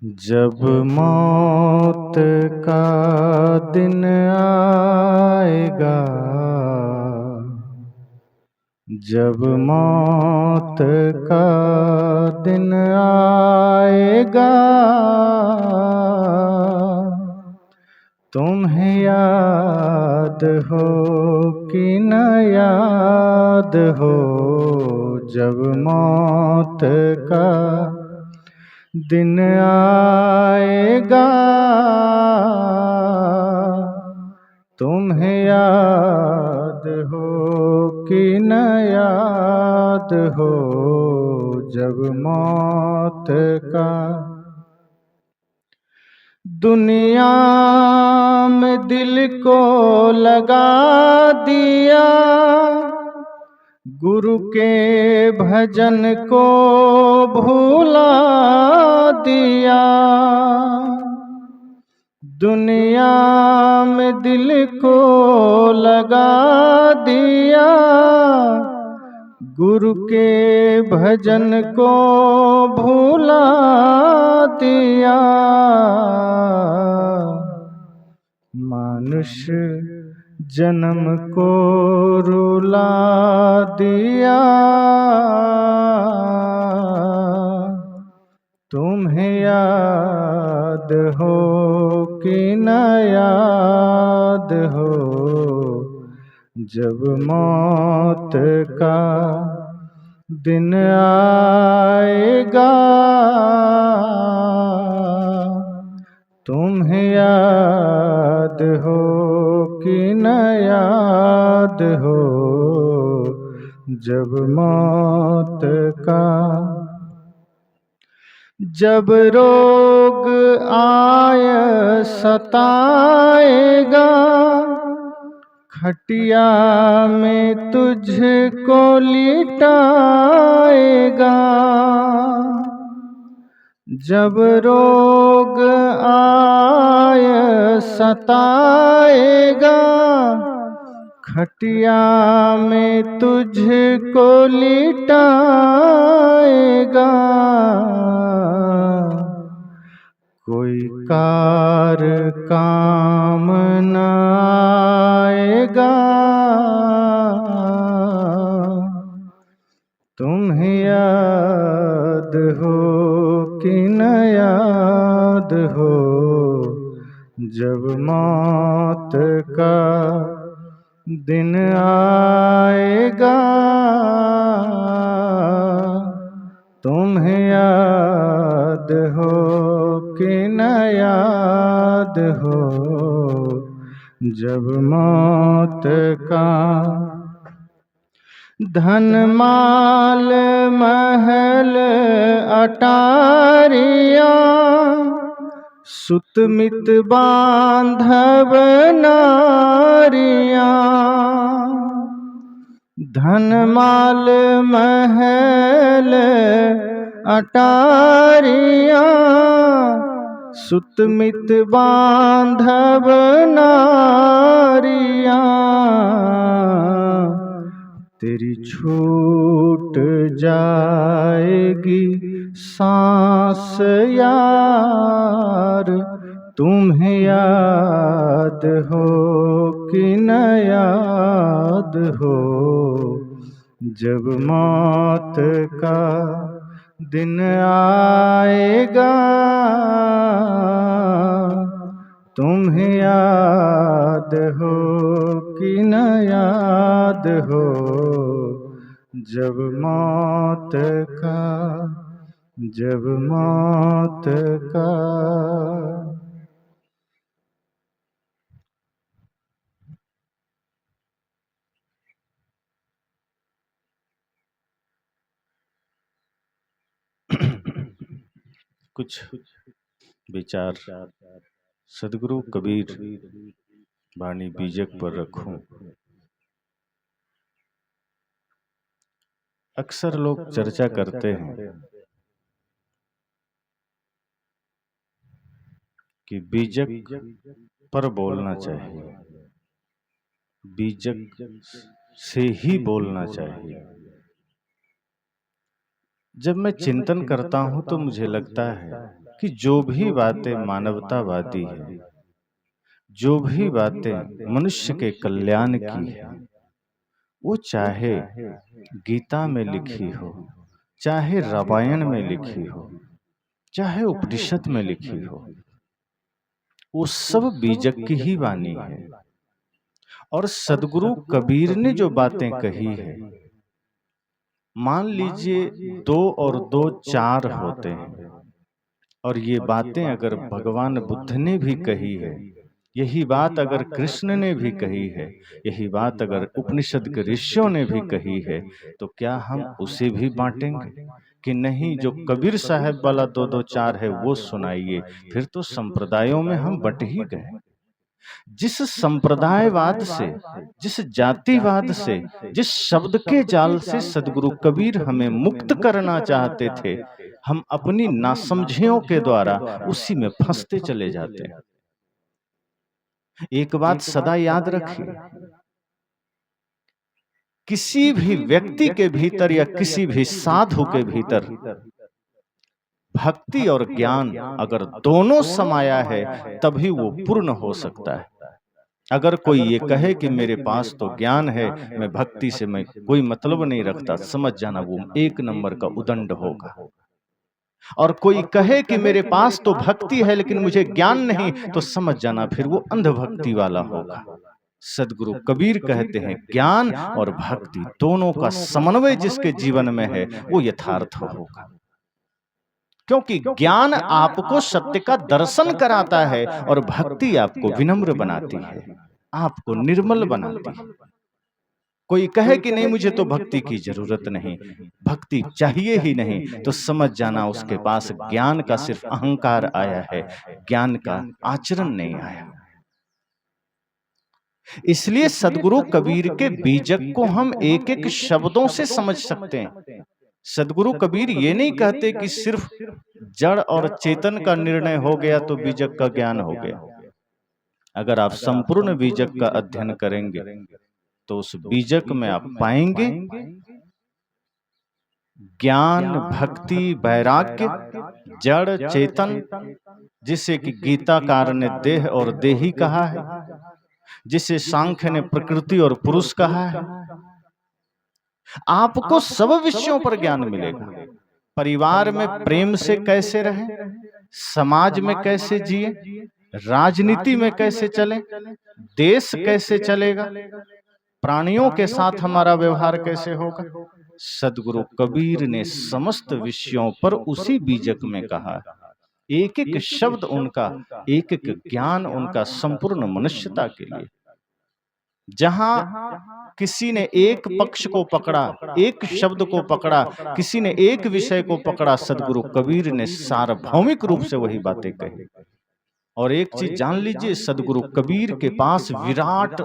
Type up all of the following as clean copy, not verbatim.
जब मौत का दिन आएगा, जब मौत का दिन आएगा, तुम्हें याद हो कि न याद हो, जब मौत का दिन आएगा, तुम्हें याद हो कि न याद हो, जब मौत का। दुनिया में दिल को लगा दिया, गुरु के भजन को भुला दिया। दुनिया में दिल को लगा दिया, गुरु के भजन को भुला दिया। मानुष जन्म को रुला दिया, तुम्हें याद हो कि न याद हो, जब मौत का दिन आएगा, तुम्हें याद हो कि न याद हो, जब मौत का। जब रोग आय सताएगा, खटिया में तुझको लिटाएगा। जब रोग आय सताएगा, खटिया में तुझको लिटाएगा। कोई कार काम न आएगा, तुम्हें याद हो कि न याद हो, जब मौत का दिन आएगा, तुम्हें याद हो कि न याद हो, जब मौत का। धन माल महल अटारियां, सुत मित बांधव नारियां। धन माल महल अटारियां, सुत मित बांधव नारियां। तेरी छूट जाएगी सांस यार, तुम्हें याद हो कि न याद हो, जब मौत का दिन आएगा, तुम्हें याद हो कि न याद हो, जब मौत का, जब मौत का। कुछ विचार सदगुरु कबीर वाणी बीजक पर रखूं। अक्सर लोग चर्चा करते हैं कि बीजक पर बोलना चाहिए, बीजक से ही बोलना चाहिए। जब मैं चिंतन करता हूं तो मुझे लगता है कि जो भी बातें मानवतावादी है, जो भी बातें मनुष्य के कल्याण की है, वो चाहे गीता में लिखी हो, चाहे रामायण में लिखी हो, चाहे उपनिषद में लिखी हो, वो सब बीजक की ही वाणी है। और सदगुरु कबीर ने जो बातें कही है, मान लीजिए 2 और 2 4 होते हैं, और ये बातें अगर भगवान बुद्ध ने भी कही है, यही बात अगर कृष्ण ने भी कही है, यही बात अगर उपनिषद के ऋषियों ने भी कही है, तो क्या हम उसे भी बांटेंगे कि नहीं, जो कबीर साहब वाला 2 2 4 है वो सुनाइए? फिर तो संप्रदायों में हम बट ही गए। जिस संप्रदायवाद से, जिस जातिवाद से, जिस शब्द के जाल से सदगुरु कबीर हमें मुक्त करना चाहते थे, हम अपनी नासमझियों के द्वारा उसी में फंसते चले जाते हैं। एक बात सदा याद रखिए, किसी भी व्यक्ति के भीतर या किसी भी साधु के भीतर भक्ति और ज्ञान अगर दोनों समाया है, तभी वो पूर्ण हो सकता है। अगर कोई ये कहे कि मेरे पास तो ज्ञान है, मैं भक्ति से मैं कोई मतलब नहीं रखता, समझ जाना वो 1 नंबर का उदंड होगा। और कोई कहे कि मेरे पास तो भक्ति है लेकिन मुझे ज्ञान नहीं, तो समझ जाना फिर वो अंधभक्ति वाला होगा। सदगुरु कबीर कहते हैं, ज्ञान और भक्ति दोनों का समन्वय जिसके जीवन में है, वो यथार्थ होगा। क्योंकि ज्ञान आपको सत्य का दर्शन कराता है और भक्ति आपको विनम्र बनाती है, आपको निर्मल बनाती है। कोई कहे कि नहीं मुझे तो भक्ति की जरूरत नहीं, भक्ति चाहिए ही नहीं, तो समझ जाना उसके पास ज्ञान का सिर्फ अहंकार आया है, ज्ञान का आचरण नहीं आया। इसलिए सदगुरु कबीर के बीजक को हम एक एक शब्दों से समझ सकते हैं। सदगुरु कबीर ये नहीं कहते कि सिर्फ जड़ और चेतन का निर्णय हो गया तो बीजक का ज्ञान हो गया। अगर आप संपूर्ण बीजक का अध्ययन करेंगे तो उस बीजक में आप पाएंगे ज्ञान, भक्ति, वैराग्य, जड़, चेतन, जिसे कि गीताकार ने देह और देही कहा है, जिसे सांख्य ने प्रकृति और पुरुष कहा है। आपको सब विषयों पर ज्ञान मिलेगा। परिवार में प्रेम से कैसे रहें, समाज में कैसे जिए, राजनीति में कैसे चलें, देश कैसे चलेगा, प्राणियों के साथ हमारा व्यवहार कैसे होगा, सदगुरु कबीर ने समस्त विषयों पर उसी बीजक में कहा। एक एक शब्द उनका, एक एक ज्ञान उनका संपूर्ण मनुष्यता के लिए। जहां किसी ने एक पक्ष को पकड़ा, एक शब्द को पकड़ा, किसी ने एक विषय को पकड़ा, सदगुरु कबीर ने सार्वभौमिक रूप से वही बातें कही। और एक चीज जान लीजिए, सदगुरु कबीर के पास विराट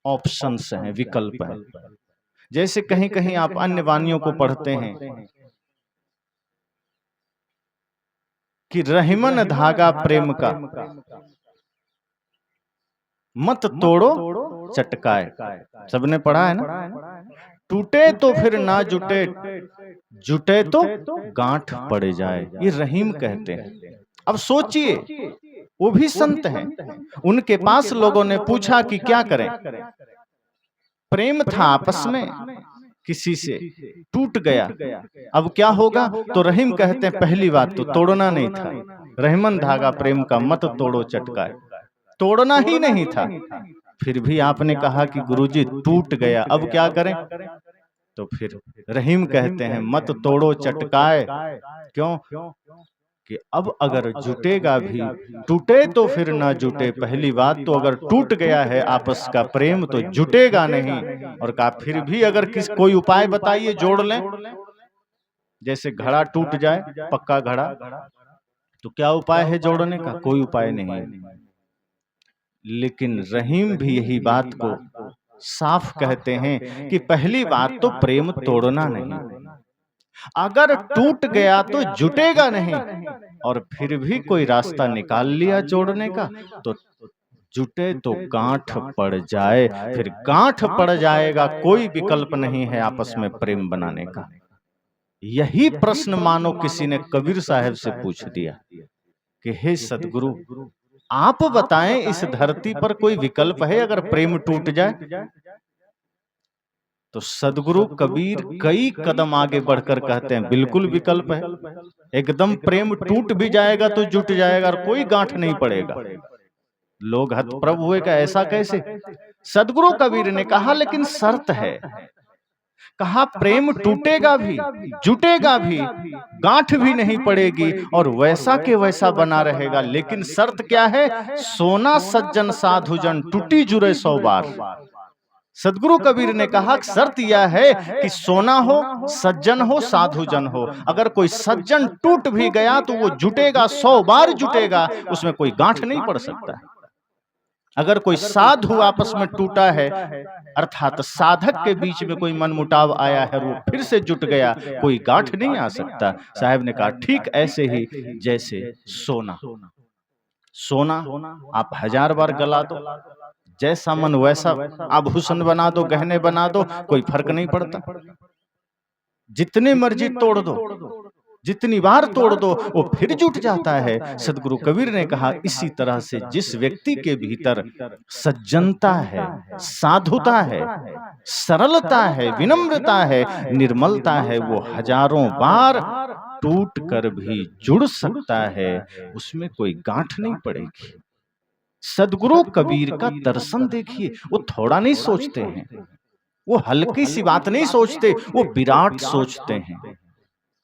ऑप्शंस हैं, विकल्प हैं। जैसे कहीं कहीं आप अन्य वाणियों को पढ़ते हैं कि रहीमन धागा प्रेम का मत तोड़ो चटकाए, सबने पढ़ा है ना। टूटे तो फिर ना जुटे, जुटे तो गांठ पड़ जाए, ये रहीम कहते हैं। अब सोचिए, वो भी संत हैं, उनके पास लोगों ने पूछा कि क्या करें। प्रेम था आपस में, किसी से टूट गया, अब क्या होगा? तो रहीम कहते हैं पहली बात तो तोड़ना नहीं था, रहीमन धागा प्रेम का मत तोड़ो चटकाए, तोड़ना ही नहीं था। फिर भी आपने कहा कि गुरुजी टूट गया, अब क्या करें? तो फिर रहीम कहते हैं मत तोड़ो चटकाए। क्यों? कि अब अगर जुटेगा भी, टूटे तो फिर ना जुटे। पहली बात तो अगर टूट गया है आपस का प्रेम तो जुटेगा नहीं। और कहा फिर भी अगर कोई उपाय बताइए जोड़ लें। जैसे घड़ा टूट जाए, पक्का घड़ा, तो क्या उपाय है जोड़ने का? कोई उपाय नहीं। लेकिन रहीम भी यही बात को साफ कहते हैं कि पहली बात तो प्रेम तोड़ना नहीं, अगर टूट गया तो जुटेगा नहीं। और फिर भी कोई रास्ता निकाल लिया जोड़ने का, तो जुटे तो गांठ पड़ जाए। फिर गांठ पड़ जाएगा, कोई विकल्प नहीं है आपस में प्रेम बनाने का। यही प्रश्न मानो किसी ने कबीर साहब से पूछ दिया कि हे सदगुरु, आप बताएं इस धरती पर कोई विकल्प है अगर प्रेम टूट जाए? तो सदगुरु कबीर कई कदम आगे बढ़कर कहते हैं बिल्कुल विकल्प है। एकदम प्रेम टूट भी जाएगा तो जुट जाएगा और कोई गांठ नहीं पड़ेगा। लोग हतप्रभ हुए, का ऐसा कैसे? सदगुरु कबीर ने कहा लेकिन शर्त है। कहा प्रेम टूटेगा भी, जुटेगा भी, गांठ भी नहीं पड़ेगी और वैसा के वैसा बना रहेगा, लेकिन शर्त क्या है? सोना सज्जन साधुजन टूटी जुरे 100 बार। सदगुरु कबीर ने कहा शर्त यह है कि सोना हो, सज्जन हो, साधुजन हो। अगर कोई सज्जन टूट भी गया तो वो जुटेगा, 100 बार जुटेगा, उसमें कोई गांठ नहीं पड़ सकता। अगर कोई साधु आपस में टूटा है, अर्थात साधक के बीच में कोई मनमुटाव आया है और वो फिर से जुट गया, कोई गांठ नहीं आ सकता। साहब ने कहा ठीक ऐसे ही जैसे सोना, सोना आप 1000 बार गला दो, जैसा मन वैसा आभूषण बना दो, गहने बना दो, कोई फर्क नहीं पड़ता। जितने मर्जी तोड़ दो, जितनी बार तोड़ दो, वो फिर जुट जाता है। सदगुरु कबीर ने कहा इसी तरह से जिस व्यक्ति के भीतर सज्जनता है, साधुता है, सरलता है, विनम्रता है, निर्मलता है, वो हजारों बार टूट कर भी जुड़ सकता है, उसमें कोई गांठ नहीं पड़ेगी। सदगुरु कबीर का दर्शन देखिए, वो थोड़ा नहीं सोचते हैं, वो हल्की सी बात नहीं सोचते, वो विराट सोचते हैं।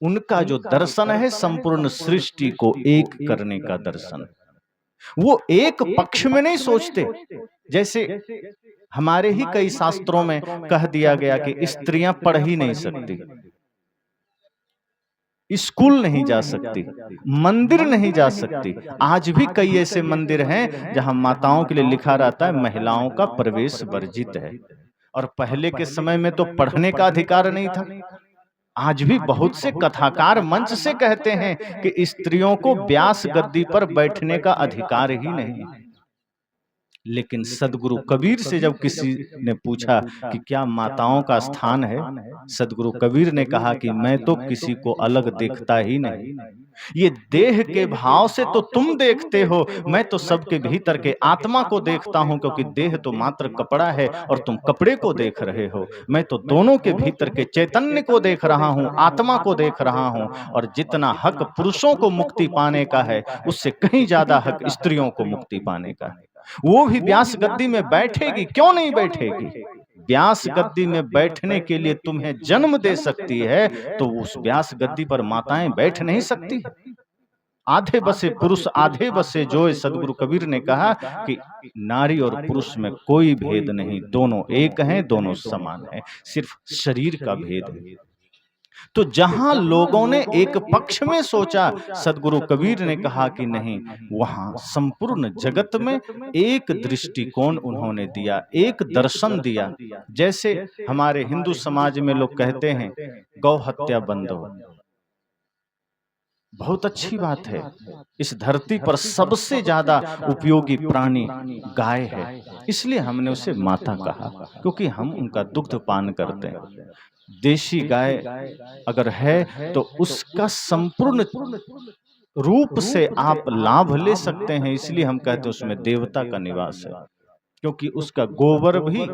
उनका जो दर्शन है संपूर्ण सृष्टि को एक करने का दर्शन। वो एक पक्ष में नहीं सोचते। जैसे हमारे ही कई शास्त्रों में कह दिया गया कि स्त्रियां पढ़ ही नहीं सकती, स्कूल नहीं जा सकती, मंदिर नहीं जा सकती। आज भी कई ऐसे मंदिर हैं जहां माताओं के लिए लिखा रहता है महिलाओं का प्रवेश वर्जित है। और पहले के समय में तो पढ़ने का अधिकार नहीं था। आज भी बहुत से कथाकार मंच से कहते हैं कि स्त्रियों को व्यास गद्दी पर बैठने का अधिकार ही नहीं। लेकिन सदगुरु कबीर से जब किसी ने पूछा कि क्या माताओं का स्थान है, सदगुरु कबीर ने कहा कि मैं तो किसी को अलग देखता ही नहीं। ये देह के भाव से तो तुम देखते हो, मैं तो सबके भीतर के आत्मा को देखता हूं, क्योंकि देह तो मात्र कपड़ा है और तुम कपड़े को देख रहे हो। मैं तो दोनों के भीतर के चैतन्य को देख रहा हूं, आत्मा को देख रहा हूं। और जितना हक पुरुषों को मुक्ति पाने का है, उससे कहीं ज्यादा हक स्त्रियों को मुक्ति पाने का है। वो भी व्यास गद्दी में बैठेगी, क्यों नहीं बैठेगी? व्यास गद्दी में बैठने के लिए तुम्हें जन्म दे सकती है, तो उस व्यास गद्दी पर माताएं बैठ नहीं सकती? आधे बसे पुरुष आधे बसे जो, सदगुरु कबीर ने कहा कि नारी और पुरुष में कोई भेद नहीं, दोनों एक हैं, दोनों समान हैं, सिर्फ शरीर का भेद है। तो जहां लोगों ने एक पक्ष में सोचा, सदगुरु कबीर ने कहा कि नहीं, वहां संपूर्ण जगत में एक दृष्टिकोण उन्होंने दिया, एक दर्शन दिया। जैसे हमारे हिंदू समाज में लोग कहते हैं गौ हत्या बंद हो, बहुत अच्छी बात है। इस धरती पर सबसे ज्यादा उपयोगी प्राणी गाय है, इसलिए हमने उसे माता कहा, क्योंकि हम उनका दुग्ध पान करते हैं। देशी गाय अगर है तो उसका संपूर्ण रूप से आप लाभ ले सकते हैं, इसलिए हम कहते हैं उसमें देवता का निवास है। क्योंकि उसका गोबर भी,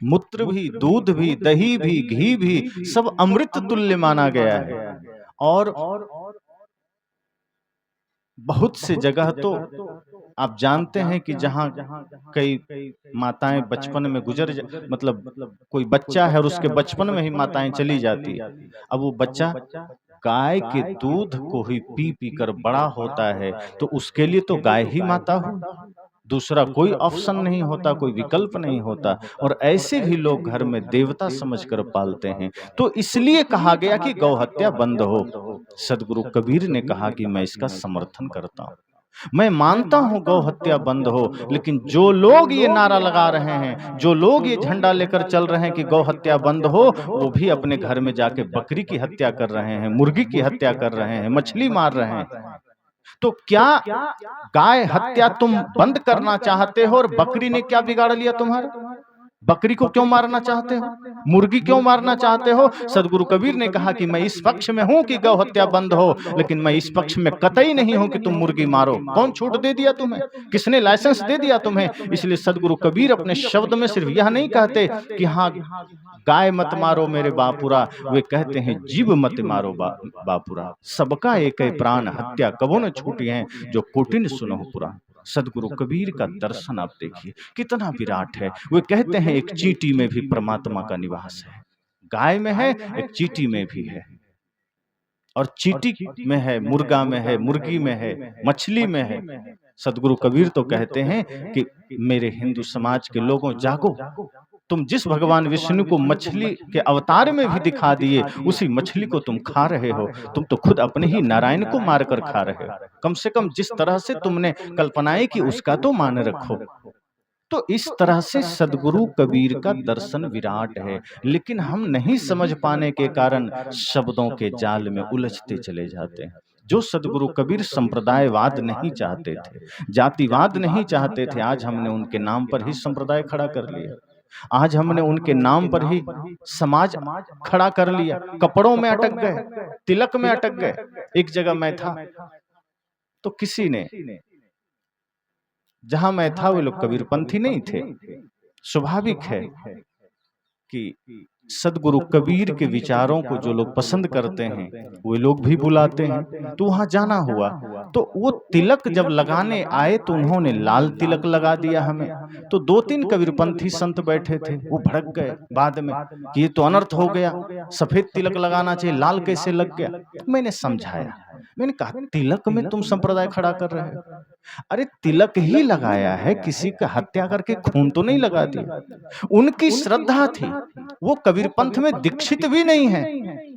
मूत्र भी, दूध भी, दही भी, घी भी सब अमृत तुल्य माना गया है। और बहुत से जगह तो आप जानते हैं कि जहां कई माताएं बचपन में मतलब कोई बच्चा है और उसके बचपन में ही माताएं चली जाती है। अब वो बच्चा गाय के दूध को ही पी पी कर बड़ा होता है, तो उसके लिए तो गाय ही माता हो, दूसरा कोई ऑप्शन नहीं होता, कोई विकल्प नहीं होता। और ऐसे भी लोग घर में देवता समझकर पालते हैं। तो इसलिए कहा गया कि गौ हत्या बंद हो। सदगुरु कबीर ने कहा कि मैं इसका समर्थन करता हूं, मैं मानता हूं गौ हत्या बंद हो, लेकिन जो लोग ये नारा लगा रहे हैं, जो लोग ये झंडा लेकर चल रहे हैं कि गौ हत्या बंद हो, वो भी अपने घर में जाके बकरी की हत्या कर रहे हैं, मुर्गी की हत्या कर रहे हैं, मछली मार रहे हैं। तो क्या गाय हत्या तुम बंद करना चाहते हो और बकरी ने क्या बिगाड़ लिया तुम्हारा? बकरी को क्यों मारना चाहते हो? मुर्गी क्यों मारना चाहते हो? सदगुरु कबीर ने कहा कि मैं इस पक्ष में हूं कि गौ हत्या बंद हो, लेकिन मैं इस पक्ष में कतई नहीं हूं कि तुम मुर्गी मारो। कौन छूट दे दिया तुम्हें? किसने लाइसेंस दे दिया तुम्हें? इसलिए सदगुरु कबीर अपने शब्द में सिर्फ यह नहीं कहते कि हाँ, गाय मत मारो मेरे बापुरा, वे कहते हैं जीव मत मारो बापुरा। सबका एक है प्राण, हत्या कबो न छूटी है, जो कोटिन सुनो पुराण। सदगुरु कबीर का दर्शन आप देखिए कितना विराट है। वे कहते हैं एक चींटी में भी परमात्मा का निवास है। गाय में है, एक चींटी में भी है, और चींटी में है, मुर्गा में है, मुर्गी में है, मछली में है। सदगुरु कबीर तो कहते हैं कि मेरे हिंदू समाज के लोगों, जागो। तुम जिस भगवान विष्णु को मछली के अवतार में भी दिखा दिए, उसी मछली को तुम खा रहे हो। तुम तो खुद अपने ही नारायण को मारकर खा रहे हो। कम से कम जिस तरह से तुमने कल्पनाएं की उसका तो मान रखो। तो इस तरह से सदगुरु कबीर का दर्शन विराट है, लेकिन हम नहीं समझ पाने के कारण शब्दों के जाल में उलझते चले जाते हैं। जो सदगुरु कबीर संप्रदायवाद नहीं चाहते थे, जातिवाद नहीं चाहते थे, आज हमने उनके नाम पर ही संप्रदाय खड़ा कर लिया। आज हमने उनके नाम पर ही समाज खड़ा कर लिया। कपड़ों में अटक गए, तिलक में अटक गए। एक जगह मैं था तो किसी ने, जहां मैं था वे लोग कबीरपंथी नहीं थे। स्वाभाविक है कि सदगुरु कबीर के विचारों को जो लोग पसंद करते हैं वे लोग भी बुलाते हैं। तो वहां जाना हुआ, तो वो तिलक जब लगाने आए तो उन्होंने लाल तिलक लगा दिया हमें। तो 2-3 कबीरपंथी संत बैठे थे, वो भड़क गए बाद में कि ये तो अनर्थ हो गया, सफेद तिलक लगाना चाहिए, लाल कैसे लग गया। मैंने समझाया, मैंने कहा तिलक में तुम संप्रदाय खड़ा कर रहे हो? अरे तिलक ही लगाया है, किसी का हत्या करके खून तो नहीं लगा दिया। उनकी श्रद्धा थी, वो कबीर पंथ में दीक्षित भी नहीं है,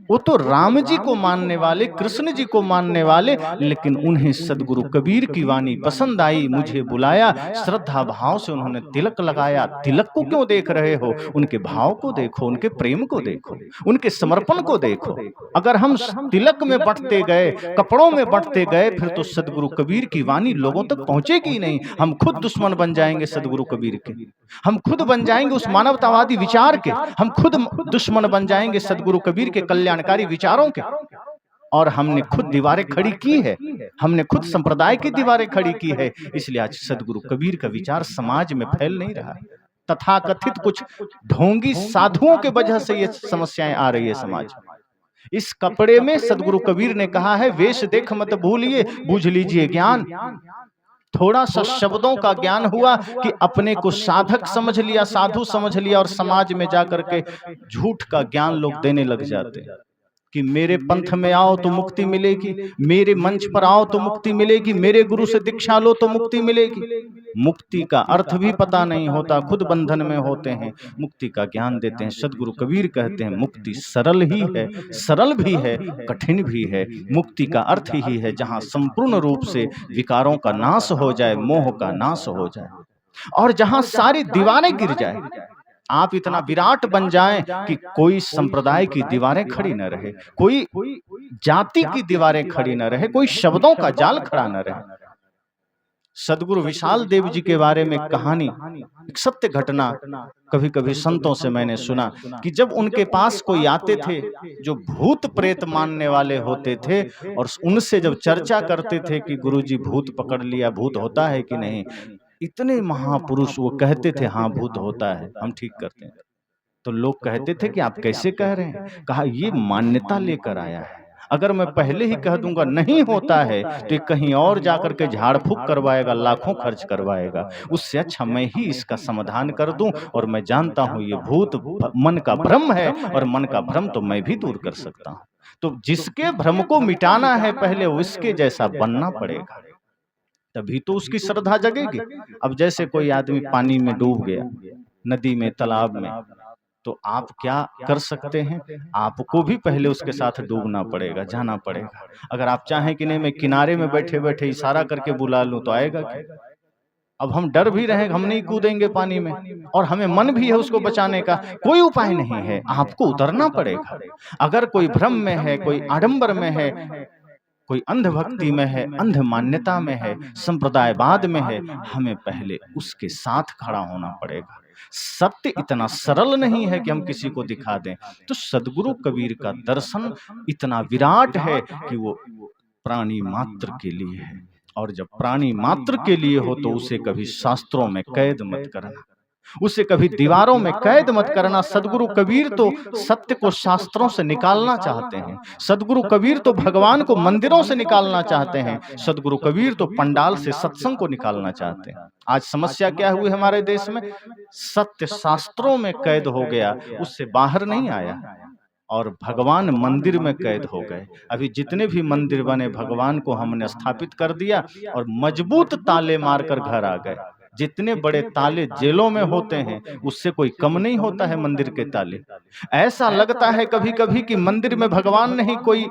वो तो राम जी को मानने वाले, कृष्ण जी को मानने वाले, लेकिन उन्हें सदगुरु कबीर की वाणी पसंद आई, मुझे बुलाया, श्रद्धा भाव से उन्होंने तिलक लगाया। तिलक को क्यों देख रहे हो? उनके भाव को देखो, उनके प्रेम को देखो, उनके समर्पण को देखो। अगर हम तिलक में बंटते गए, कपड़ों में बंटते गए, फिर तो सदगुरु कबीर की वाणी लोगों तक पहुंचेगी ही नहीं। हम खुद दुश्मन बन जाएंगे सदगुरु कबीर के, हम खुद बन जाएंगे उस मानवतावादी विचार के, हम खुद दुश्मन बन जाएंगे सदगुरु कबीर के कल्याणकारी विचारों के। और हमने खुद दीवारें खड़ी की है, हमने खुद संप्रदाय की दीवारें खड़ी की है। इसलिए आज सदगुरु कबीर का विचार समाज में फैल नहीं रहा है। तथाकथित कुछ ढोंगी साधुओं के वजह से ये समस्याएं आ रही है समाज में। इस कपड़े में सदगुरु कबीर ने कहा है, वेश देख मत भूलिए, बूझ लीजिए ज्ञान। थोड़ा सा शब्दों का ज्ञान हुआ कि अपने को साधक समझ लिया, साधु समझ लिया, और समाज में जाकर के झूठ का ज्ञान लोग देने लग जाते हैं कि मेरे पंथ में आओ तो मुक्ति मिलेगी, मेरे मंच पर आओ तो मुक्ति मिलेगी, मेरे गुरु से दीक्षा लो तो मुक्ति मिलेगी। मुक्ति का अर्थ भी पता नहीं होता, खुद बंधन में होते हैं, मुक्ति का ज्ञान देते हैं। सदगुरु कबीर कहते हैं मुक्ति सरल ही है, सरल भी है, कठिन भी है। मुक्ति का अर्थ ही है जहां संपूर्ण रूप से विकारों का नाश हो जाए, मोह का नाश हो जाए, और जहां सारी दीवारें गिर जाए। आप इतना विराट बन जाएं कि कोई संप्रदाय की दीवारें खड़ी न रहे, कोई जाति की दीवारें खड़ी न रहे, कोई शब्दों का जाल खड़ा न रहे। सदगुरु विशाल देव जी के बारे में कहानी, एक सत्य घटना कभी कभी संतों से मैंने सुना कि जब उनके पास कोई आते थे जो भूत प्रेत मानने वाले होते थे, और उनसे जब चर्चा करते थे कि गुरुजी भूत पकड़ लिया, भूत होता है कि नहीं, इतने महापुरुष वो कहते थे हाँ भूत होता है, हम ठीक करते हैं। तो लोग कहते थे कि आप कैसे कह रहे हैं? कहा ये मान्यता लेकर आया है, अगर मैं पहले ही कह दूंगा नहीं होता है तो ये कहीं और जाकर के झाड़ फूक करवाएगा, लाखों खर्च करवाएगा। उससे अच्छा मैं ही इसका समाधान कर दूं, और मैं जानता हूं ये भूत मन का भ्रम है, और मन का भ्रम तो मैं भी दूर कर सकता हूं। तो जिसके भ्रम को मिटाना है पहले उसके जैसा बनना पड़ेगा, तभी तो उसकी श्रद्धा जगेगी। अब जैसे कोई आदमी पानी में डूब गया, नदी में, तालाब में, तो आप क्या कर सकते हैं? आपको भी पहले उसके साथ डूबना पड़ेगा, जाना पड़ेगा। अगर आप चाहें कि नहीं मैं किनारे में बैठे बैठे इशारा करके बुला लूं तो आएगा क्या? अब हम डर भी रहे, हम नहीं कूदेंगे पानी में, और हमें मन भी है उसको बचाने का, कोई उपाय नहीं है, आपको उतरना पड़ेगा। अगर कोई भ्रम में है, कोई आडंबर में है, कोई अंधभक्ति में है, अंध मान्यता में है, संप्रदायवाद में है, हमें पहले उसके साथ खड़ा होना पड़ेगा। सत्य इतना सरल नहीं है कि हम किसी को दिखा दें। तो सदगुरु कबीर का दर्शन इतना विराट है कि वो प्राणी मात्र के लिए है, और जब प्राणी मात्र के लिए हो तो उसे कभी शास्त्रों में कैद मत करना, उसे कभी दीवारों में कैद मत करना। सदगुरु कबीर तो सत्य को शास्त्रों से निकालना चाहते हैं, सदगुरु कबीर तो भगवान को मंदिरों से निकालना चाहते हैं, सदगुरु कबीर तो पंडाल से सत्संग को निकालना चाहते हैं। आज समस्या क्या हुई हमारे देश में? सत्य शास्त्रों में कैद हो गया, उससे बाहर नहीं आया, और भगवान मंदिर में कैद हो गए। अभी जितने भी मंदिर बने, भगवान को हमने स्थापित कर दिया और मजबूत ताले मारकर घर आ गए। जितने बड़े ताले जेलों में होते हैं, उससे कोई कम नहीं होता है मंदिर के ताले। ऐसा लगता है कभी कभी कि मंदिर में भगवान नहीं, कोई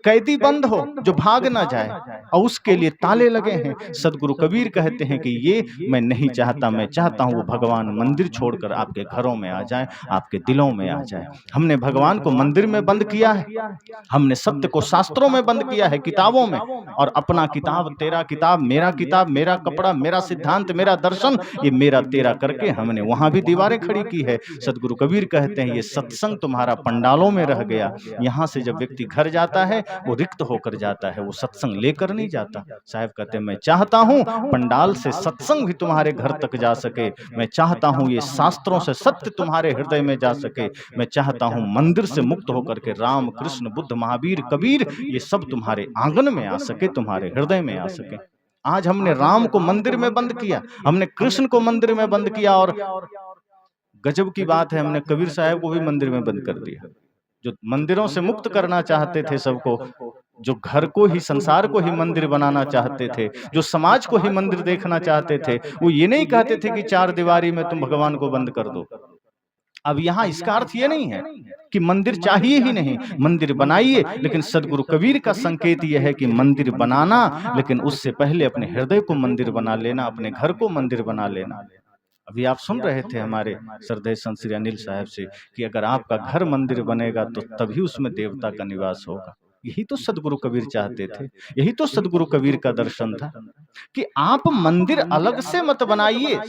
कैदी बंद हो जो भाग ना जाए, और उसके लिए ताले लगे हैं। सदगुरु कबीर कहते हैं कि ये मैं नहीं चाहता, मैं चाहता हूं वो भगवान मंदिर छोड़कर आपके घरों में आ जाए, आपके दिलों में आ जाए। हमने भगवान को मंदिर में बंद किया है, हमने सत्य को शास्त्रों में बंद किया है, किताबों में, और अपना किताब, तेरा किताब, मेरा कपड़ा, मेरा सिद्धांत, मेरा दर्शन, ये मेरा तेरा करके हमने वहां भी दीवारें खड़ी की है। सदगुरु कबीर कहते हैं ये सत्संग तुम्हारा पंडालों में रह गया। यहां से जब व्यक्ति घर जाता है वो रिक्त होकर जाता है, वो सत्संग लेकर नहीं जाता। साहब कहते हैं मैं चाहता हूं पंडाल से सत्संग भी तुम्हारे घर तक जा सके, मैं चाहता हूं ये शास्त्रों से सत्य तुम्हारे हृदय में जा सके, मैं चाहता हूं मंदिर से मुक्त होकर के राम, कृष्ण, बुद्ध, महावीर, कबीर ये सब तुम्हारे आंगन में आ सके, तुम्हारे हृदय में आ सके। आज हमने राम को मंदिर में बंद किया, हमने कृष्ण को मंदिर में बंद किया, और गजब की बात है हमने कबीर साहब को भी मंदिर में बंद कर दिया। जो मंदिरों से मुक्त करना चाहते थे सबको, जो घर को ही, संसार को ही मंदिर बनाना चाहते थे, जो समाज को ही मंदिर देखना चाहते थे, वो ये नहीं कहते थे कि चार दीवारी में तुम भगवान को बंद कर दो। अब यहाँ इसका अर्थ ये नहीं है कि मंदिर चाहिए ही नहीं, मंदिर बनाइए, लेकिन सदगुरु कबीर का संकेत यह है कि मंदिर बनाना, लेकिन उससे पहले अपने हृदय को मंदिर बना लेना, अपने घर को मंदिर बना लेना। अभी आप सुन रहे थे हमारे श्रद्धेय संत श्री अनिल साहब से कि अगर आपका घर मंदिर बनेगा तो तभी उसमें देवता का निवास होगा। यही तो सदगुरु कबीर चाहते थे, यही तो सदगुरु कबीर का दर्शन था कि आप मंदिर अलग से मत बनाइए,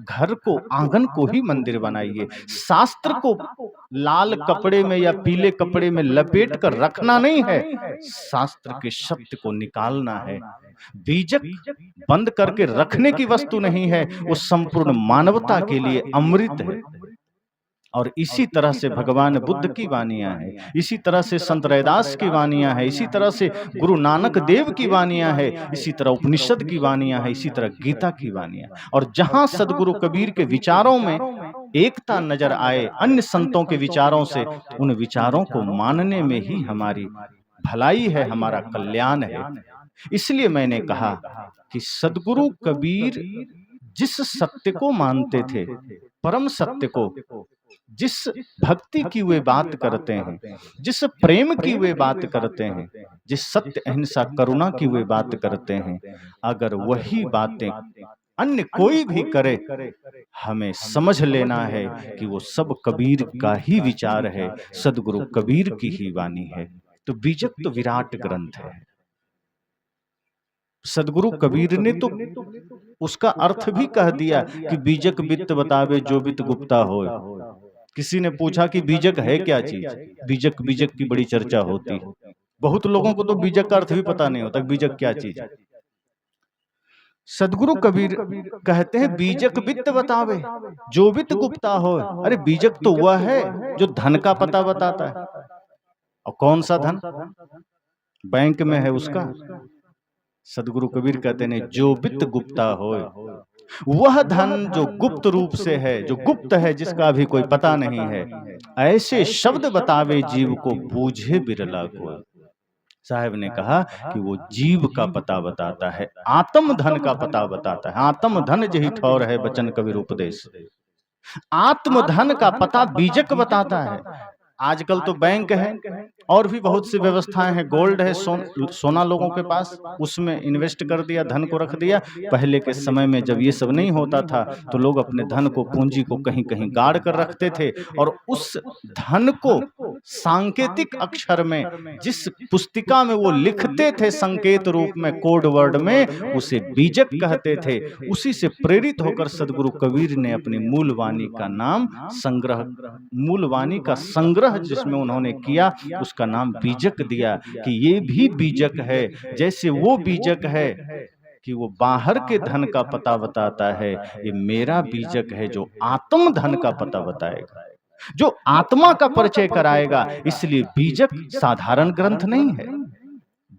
घर को, आंगन को ही मंदिर बनाइए। शास्त्र को लाल कपड़े में या पीले कपड़े में लपेट कर रखना नहीं है, शास्त्र के सत्य को निकालना है। बीजक बंद करके रखने की वस्तु नहीं है, वो संपूर्ण मानवता के लिए अमृत है। और इसी तरह से भगवान बुद्ध की वानियां हैं, इसी तरह से संत रैदास की वानियां हैं, इसी तरह से गुरु नानक देव की वानियां हैं, इसी तरह उपनिषद की वानियां हैं, इसी तरह गीता की वानियां। और जहां सदगुरु कबीर के विचारों में एकता नजर आए अन्य संतों के विचारों से, उन विचारों को मानने में ही हमारी भलाई है, हमारा कल्याण है। इसलिए मैंने कहा कि सदगुरु कबीर जिस सत्य को मानते थे, परम सत्य को, जिस भक्ति की वे बात करते हैं, जिस प्रेम की वे बात करते हैं, जिस सत्य, अहिंसा, करुणा की वे बात करते हैं, अगर वही बातें अन्य कोई भी करे, हमें समझ लेना है कि वो सब कबीर का ही विचार है, सदगुरु कबीर की ही वाणी है। तो बीजक तो विराट ग्रंथ है। सदगुरु कबीर ने तो उसका अर्थ भी कह दिया कि बीजक बित्त बतावे जो बित गुप्ता होय। किसी ने पूछा कि बीजक है क्या चीज? बीजक, बीजक की बड़ी चर्चा होती है। बहुत लोगों को तो बीजक का अर्थ भी पता नहीं होता, बीजक क्या चीज है। सदगुरु कबीर कहते हैं बीजक बित्त बतावे जो बित गुप्ता हो। अरे बीजक तो वह है जो धन का पता बताता है। और कौन सा धन? बैंक में है उसका। सदगुरु कबीर कहते हैं जो बित्त गुप्ता हो, वह धन जो गुप्त रूप से है, जो गुप्त है, जिसका भी कोई पता नहीं है, ऐसे शब्द बतावे जीव को बूझे बिरला को। साहब ने कहा कि वो जीव का पता बताता है, आत्म धन का पता बताता है। आत्म धन जही ठौर है बचन कबीर उपदेश। आत्म धन का पता बीजक बताता है। आजकल तो बैंक है और भी बहुत सी व्यवस्थाएं हैं, गोल्ड है, सोना लोगों के पास, उसमें इन्वेस्ट कर दिया, धन को रख दिया। पहले के समय में जब ये सब नहीं होता था तो लोग अपने धन को, पूंजी को कहीं कहीं गाड़ कर रखते थे और उस धन को सांकेतिक अक्षर में जिस पुस्तिका में वो लिखते थे संकेत रूप में, कोड वर्ड में, उसे बीजक कहते थे। उसी से प्रेरित होकर सदगुरु कबीर ने अपनी मूल वाणी का नाम संग्रह, मूल वाणी का संग्रह जिसमें उन्होंने किया, उसका नाम बीजक दिया कि ये भी बीजक है। जैसे वो बीजक है कि वो बाहर के धन का पता बताता है, ये मेरा बीजक है जो आत्म धन का पता बताएगा, जो आत्मा का परिचय कराएगा। इसलिए बीजक साधारण ग्रंथ नहीं है।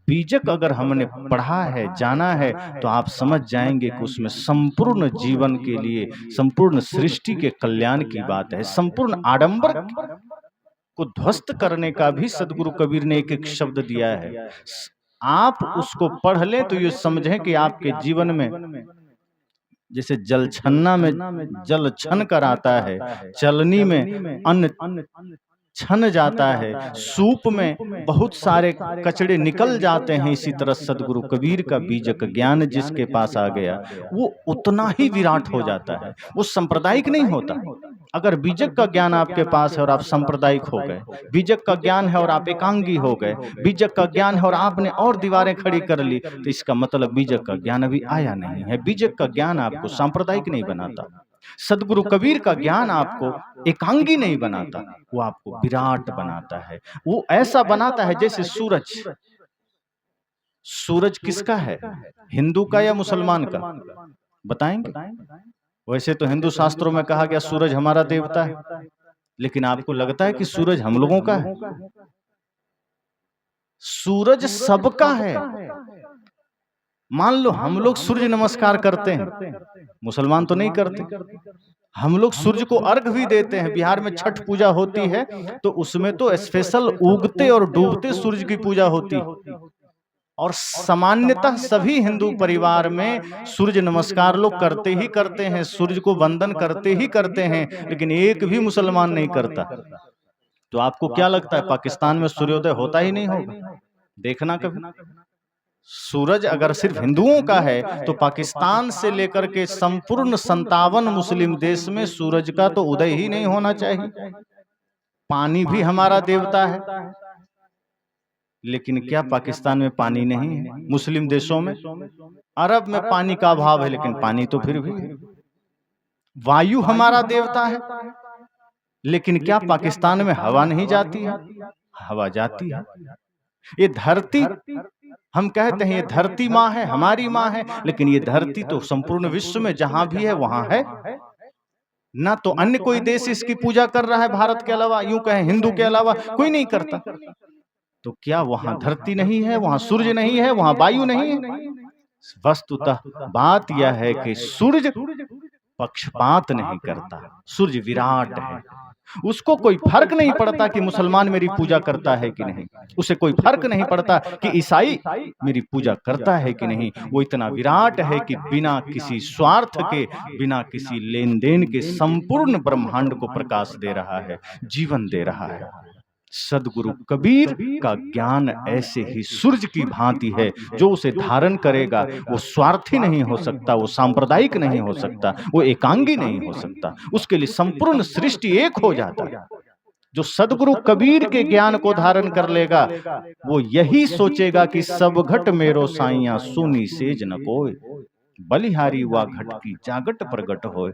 बीजक अगर हमने पढ़ा है, जाना है, तो आप समझ जाएंगे कि उसमें संपूर्ण जीवन के लिए, संपूर्ण सृष्टि के कल्याण की बात है। संपूर्ण आडंबर को ध्वस्त करने का भी सदगुरु कबीर ने एक एक शब्द दिया है। आप उसको पढ़ लें तो ये समझें कि आपके जीवन में जैसे जल छन्ना में जल छन कर आता है, चलनी में अन्न छन जाता है, सूप में बहुत सारे कचड़े निकल जाते हैं, इसी तरह सदगुरु कबीर का बीजक ज्ञान जिसके पास आ गया वो उतना ही विराट हो जाता है। वो सांप्रदायिक नहीं होता। अगर बीजक का ज्ञान आपके पास है और आप सांप्रदायिक हो गए, बीजक का ज्ञान है और आप एकांगी हो गए, बीजक का ज्ञान है और आपने और दीवारें खड़ी कर ली, तो इसका मतलब बीजक का ज्ञान अभी आया नहीं है। बीजक का ज्ञान आपको सांप्रदायिक नहीं बनाता। सदगुरु कबीर का ज्ञान आपको एकांगी नहीं बनाता, वो आपको विराट बनाता है। वो ऐसा बनाता है जैसे सूरज। सूरज किसका है, हिंदू का या मुसलमान का? बताएंगे? वैसे तो हिंदू शास्त्रों में कहा गया सूरज हमारा देवता है, लेकिन आपको लगता है कि सूरज हम लोगों का है? सूरज सबका है। मान लो हम लोग सूर्य नमस्कार करते हैं, मुसलमान तो नहीं करते। हम लोग सूर्य को अर्घ भी देते हैं। बिहार में छठ पूजा होती है तो उसमें तो स्पेशल उगते और डूबते सूर्य की पूजा होती है। और सामान्यतः सभी हिंदू परिवार में सूर्य नमस्कार लोग करते ही करते हैं, सूर्य को वंदन करते ही करते हैं, लेकिन एक भी मुसलमान नहीं करता। तो आपको क्या लगता है पाकिस्तान में सूर्योदय होता ही नहीं होगा? देखना कभी। सूरज अगर सिर्फ हिंदुओं का है तो पाकिस्तान से लेकर के संपूर्ण 57 मुस्लिम देश में सूरज का तो उदय ही नहीं होना चाहिए। पानी भी हमारा देवता है, लेकिन क्या पाकिस्तान में पानी नहीं है? मुस्लिम देशों में, अरब में पानी का अभाव है, लेकिन पानी तो फिर भी है। वायु हमारा देवता है, लेकिन क्या पाकिस्तान में हवा नहीं जाती है? हवा जाती है। ये धरती, हम कहते हैं ये धरती माँ है, हमारी माँ है, लेकिन ये धरती तो संपूर्ण विश्व में जहां भी है वहां है ना। तो अन्य कोई देश इसकी पूजा कर रहा है भारत के अलावा, यूं कहें हिंदू के अलावा कोई नहीं करता। तो क्या वहां धरती नहीं है, वहां सूर्य नहीं है, वहां वायु नहीं है? वस्तुतः बात यह है कि सूर्य पक्षपात नहीं करता, सूर्य विराट है। उसको कोई फर्क नहीं पड़ता कि मुसलमान मेरी पूजा करता है कि नहीं, उसे कोई फर्क नहीं पड़ता कि ईसाई मेरी पूजा करता है कि नहीं। वो इतना विराट है कि बिना किसी स्वार्थ के, बिना किसी लेन देन के संपूर्ण ब्रह्मांड को प्रकाश दे रहा है, जीवन दे रहा है। सदगुरु कबीर का ज्ञान ऐसे ही सूर्य की भांति है, जो उसे धारण करेगा वो स्वार्थी नहीं हो सकता, वो सांप्रदायिक नहीं हो सकता, वो एकांगी नहीं हो सकता, उसके लिए संपूर्ण सृष्टि एक हो जाता है। जो सदगुरु कबीर के ज्ञान को धारण कर लेगा वो यही सोचेगा कि सब घट मेरो साइया सुनी सेज न कोय, बलिहारी हुआ घट की जागट प्रगट होए।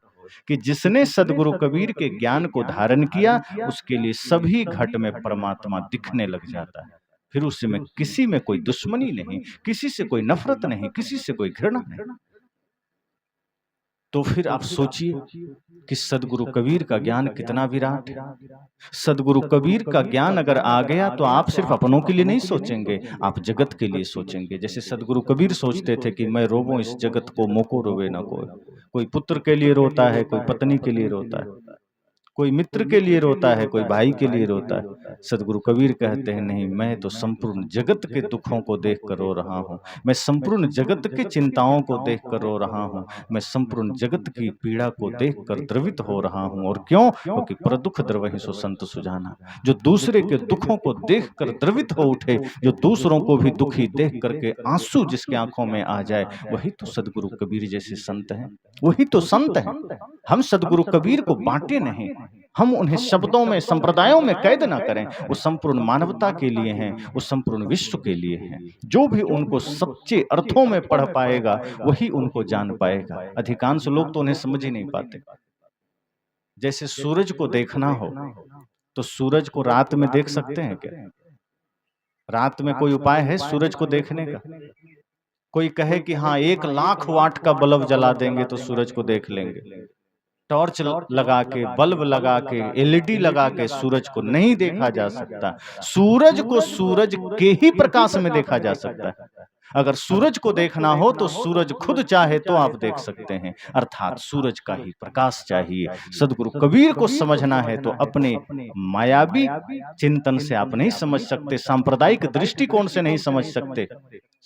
कि जिसने सदगुरु कबीर के ज्ञान को धारण किया उसके लिए सभी घट में परमात्मा दिखने लग जाता है। फिर उसमें किसी में कोई दुश्मनी नहीं, किसी से कोई नफरत नहीं, किसी से कोई घृणा नहीं। तो फिर आप सोचिए कि सदगुरु कबीर का ज्ञान कितना विराट है। सदगुरु कबीर का ज्ञान अगर आ गया तो आप सिर्फ अपनों के लिए नहीं सोचेंगे, आप जगत के लिए सोचेंगे। जैसे सदगुरु कबीर सोचते थे कि मैं रोवूं इस जगत को, मोको रोवे ना कोई। कोई पुत्र के लिए रोता है, कोई पत्नी के लिए रोता है, कोई मित्र के लिए रोता है, कोई भाई के लिए रोता है। सदगुरु कबीर कहते हैं नहीं, मैं तो संपूर्ण जगत के दुखों को देखकर रो रहा हूँ, मैं संपूर्ण जगत की चिंताओं को देखकर रो रहा हूँ, मैं संपूर्ण जगत की पीड़ा को देखकर द्रवित हो रहा हूँ। और क्यों? क्योंकि प्रदुख द्रवहि सो संत सुजाना। जो दूसरे के दुखों को देखकर द्रवित हो उठे, जो दूसरों को भी दुखी देख करके आंसू जिसके आंखों में आ जाए, वही तो सदगुरु कबीर जैसे संत हैं, वही तो संत हैं। हम सदगुरु कबीर को बांटे नहीं, हम उन्हें शब्दों में, संप्रदायों में कैद ना करें। वो संपूर्ण मानवता के लिए हैं, वो संपूर्ण विश्व के लिए हैं। जो भी उनको सच्चे अर्थों में पढ़ पाएगा वही उनको जान पाएगा। अधिकांश लोग तो उन्हें समझ ही नहीं पाते। जैसे सूरज को देखना हो तो सूरज को रात में देख सकते हैं क्या? रात में कोई उपाय है सूरज को देखने का? कोई कहे कि हाँ 1,00,000 वाट का बल्ब जला देंगे तो सूरज को देख लेंगे। टॉर्च लगा के, बल्ब लगा के, एलईडी लगा के सूरज को नहीं देखा जा सकता। सूरज को सूरज के ही प्रकाश में देखा जा सकता है। अगर सूरज को देखना हो तो सूरज खुद चाहे तो आप देख सकते हैं, अर्थात सूरज का ही प्रकाश चाहिए। सदगुरु कबीर को समझना है तो अपने मायावी चिंतन से आप नहीं समझ सकते, सांप्रदायिक दृष्टिकोण से नहीं समझ सकते।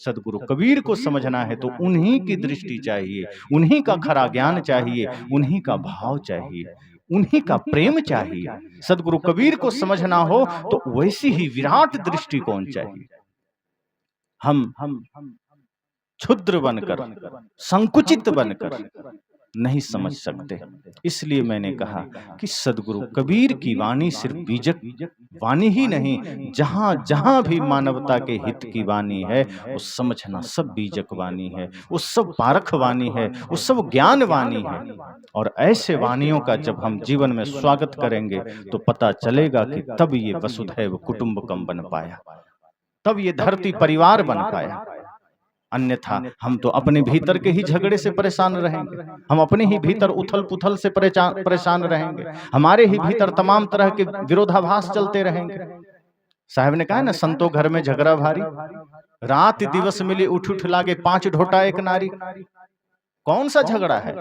सदगुरु कबीर को समझना है तो उन्हीं की दृष्टि चाहिए, उन्हीं का खरा ज्ञान चाहिए, उन्हीं का भाव चाहिए, उन्हीं का प्रेम चाहिए। सदगुरु कबीर को समझना हो तो वैसी ही विराट दृष्टिकोण चाहिए। हम क्षुद्र बनकर, संकुचित बनकर नहीं समझ सकते। इसलिए मैंने कहा कि सदगुरु कबीर की वाणी सिर्फ बीजक वाणी ही नहीं, जहां जहां भी मानवता के हित की वाणी है वो समझना सब बीजक वाणी है, वो सब पारख वाणी है, वो सब ज्ञान वाणी है। और ऐसे वाणियों का जब हम जीवन में स्वागत करेंगे तो पता चलेगा कि तब ये वसुधैव कुटुंबकम बन पाया, तब ये धरती परिवार बन पाया। अन्यथा हम तो अपने भीतर के ही झगड़े से परेशान रहेंगे, हम अपने ही भीतर उथल पुथल से परेशान रहेंगे, हमारे ही भीतर तमाम तरह के विरोधाभास चलते रहेंगे। साहब ने कहा ना, संतो घर में झगड़ा भारी, रात दिवस मिली उठ उठ लागे 5 ढोटा एक नारी। कौन सा झगड़ा है?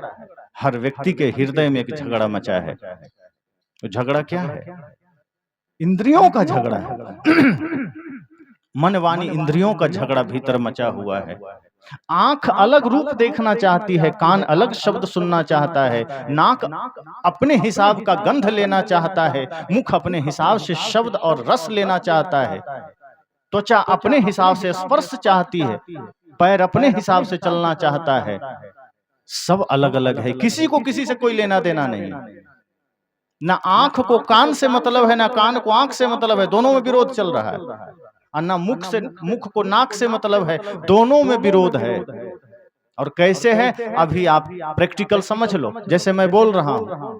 हर व्यक्ति के हृदय में एक झगड़ा मचा है। तो झगड़ा क्या है? इंद्रियों का झगड़ा है। मन वाणी इंद्रियों का झगड़ा भीतर मचा हुआ है। आंख अलग रूप देखना चाहती है, कान अलग शब्द सुनना चाहता है, नाक अपने हिसाब का गंध लेना चाहता है, मुख अपने हिसाब से शब्द और रस लेना चाहता है, त्वचा अपने हिसाब से स्पर्श चाहती है, पैर अपने हिसाब से चलना चाहता है। सब अलग अलग है, किसी को किसी से कोई लेना देना नहीं। ना आंख को कान से मतलब है, ना कान को आंख से मतलब है, दोनों में विरोध चल रहा है। और ना मुख को नाक से मतलब है, दोनों में विरोध है। और कैसे है? अभी आप प्रैक्टिकल समझ लो। जैसे मैं बोल रहा हूं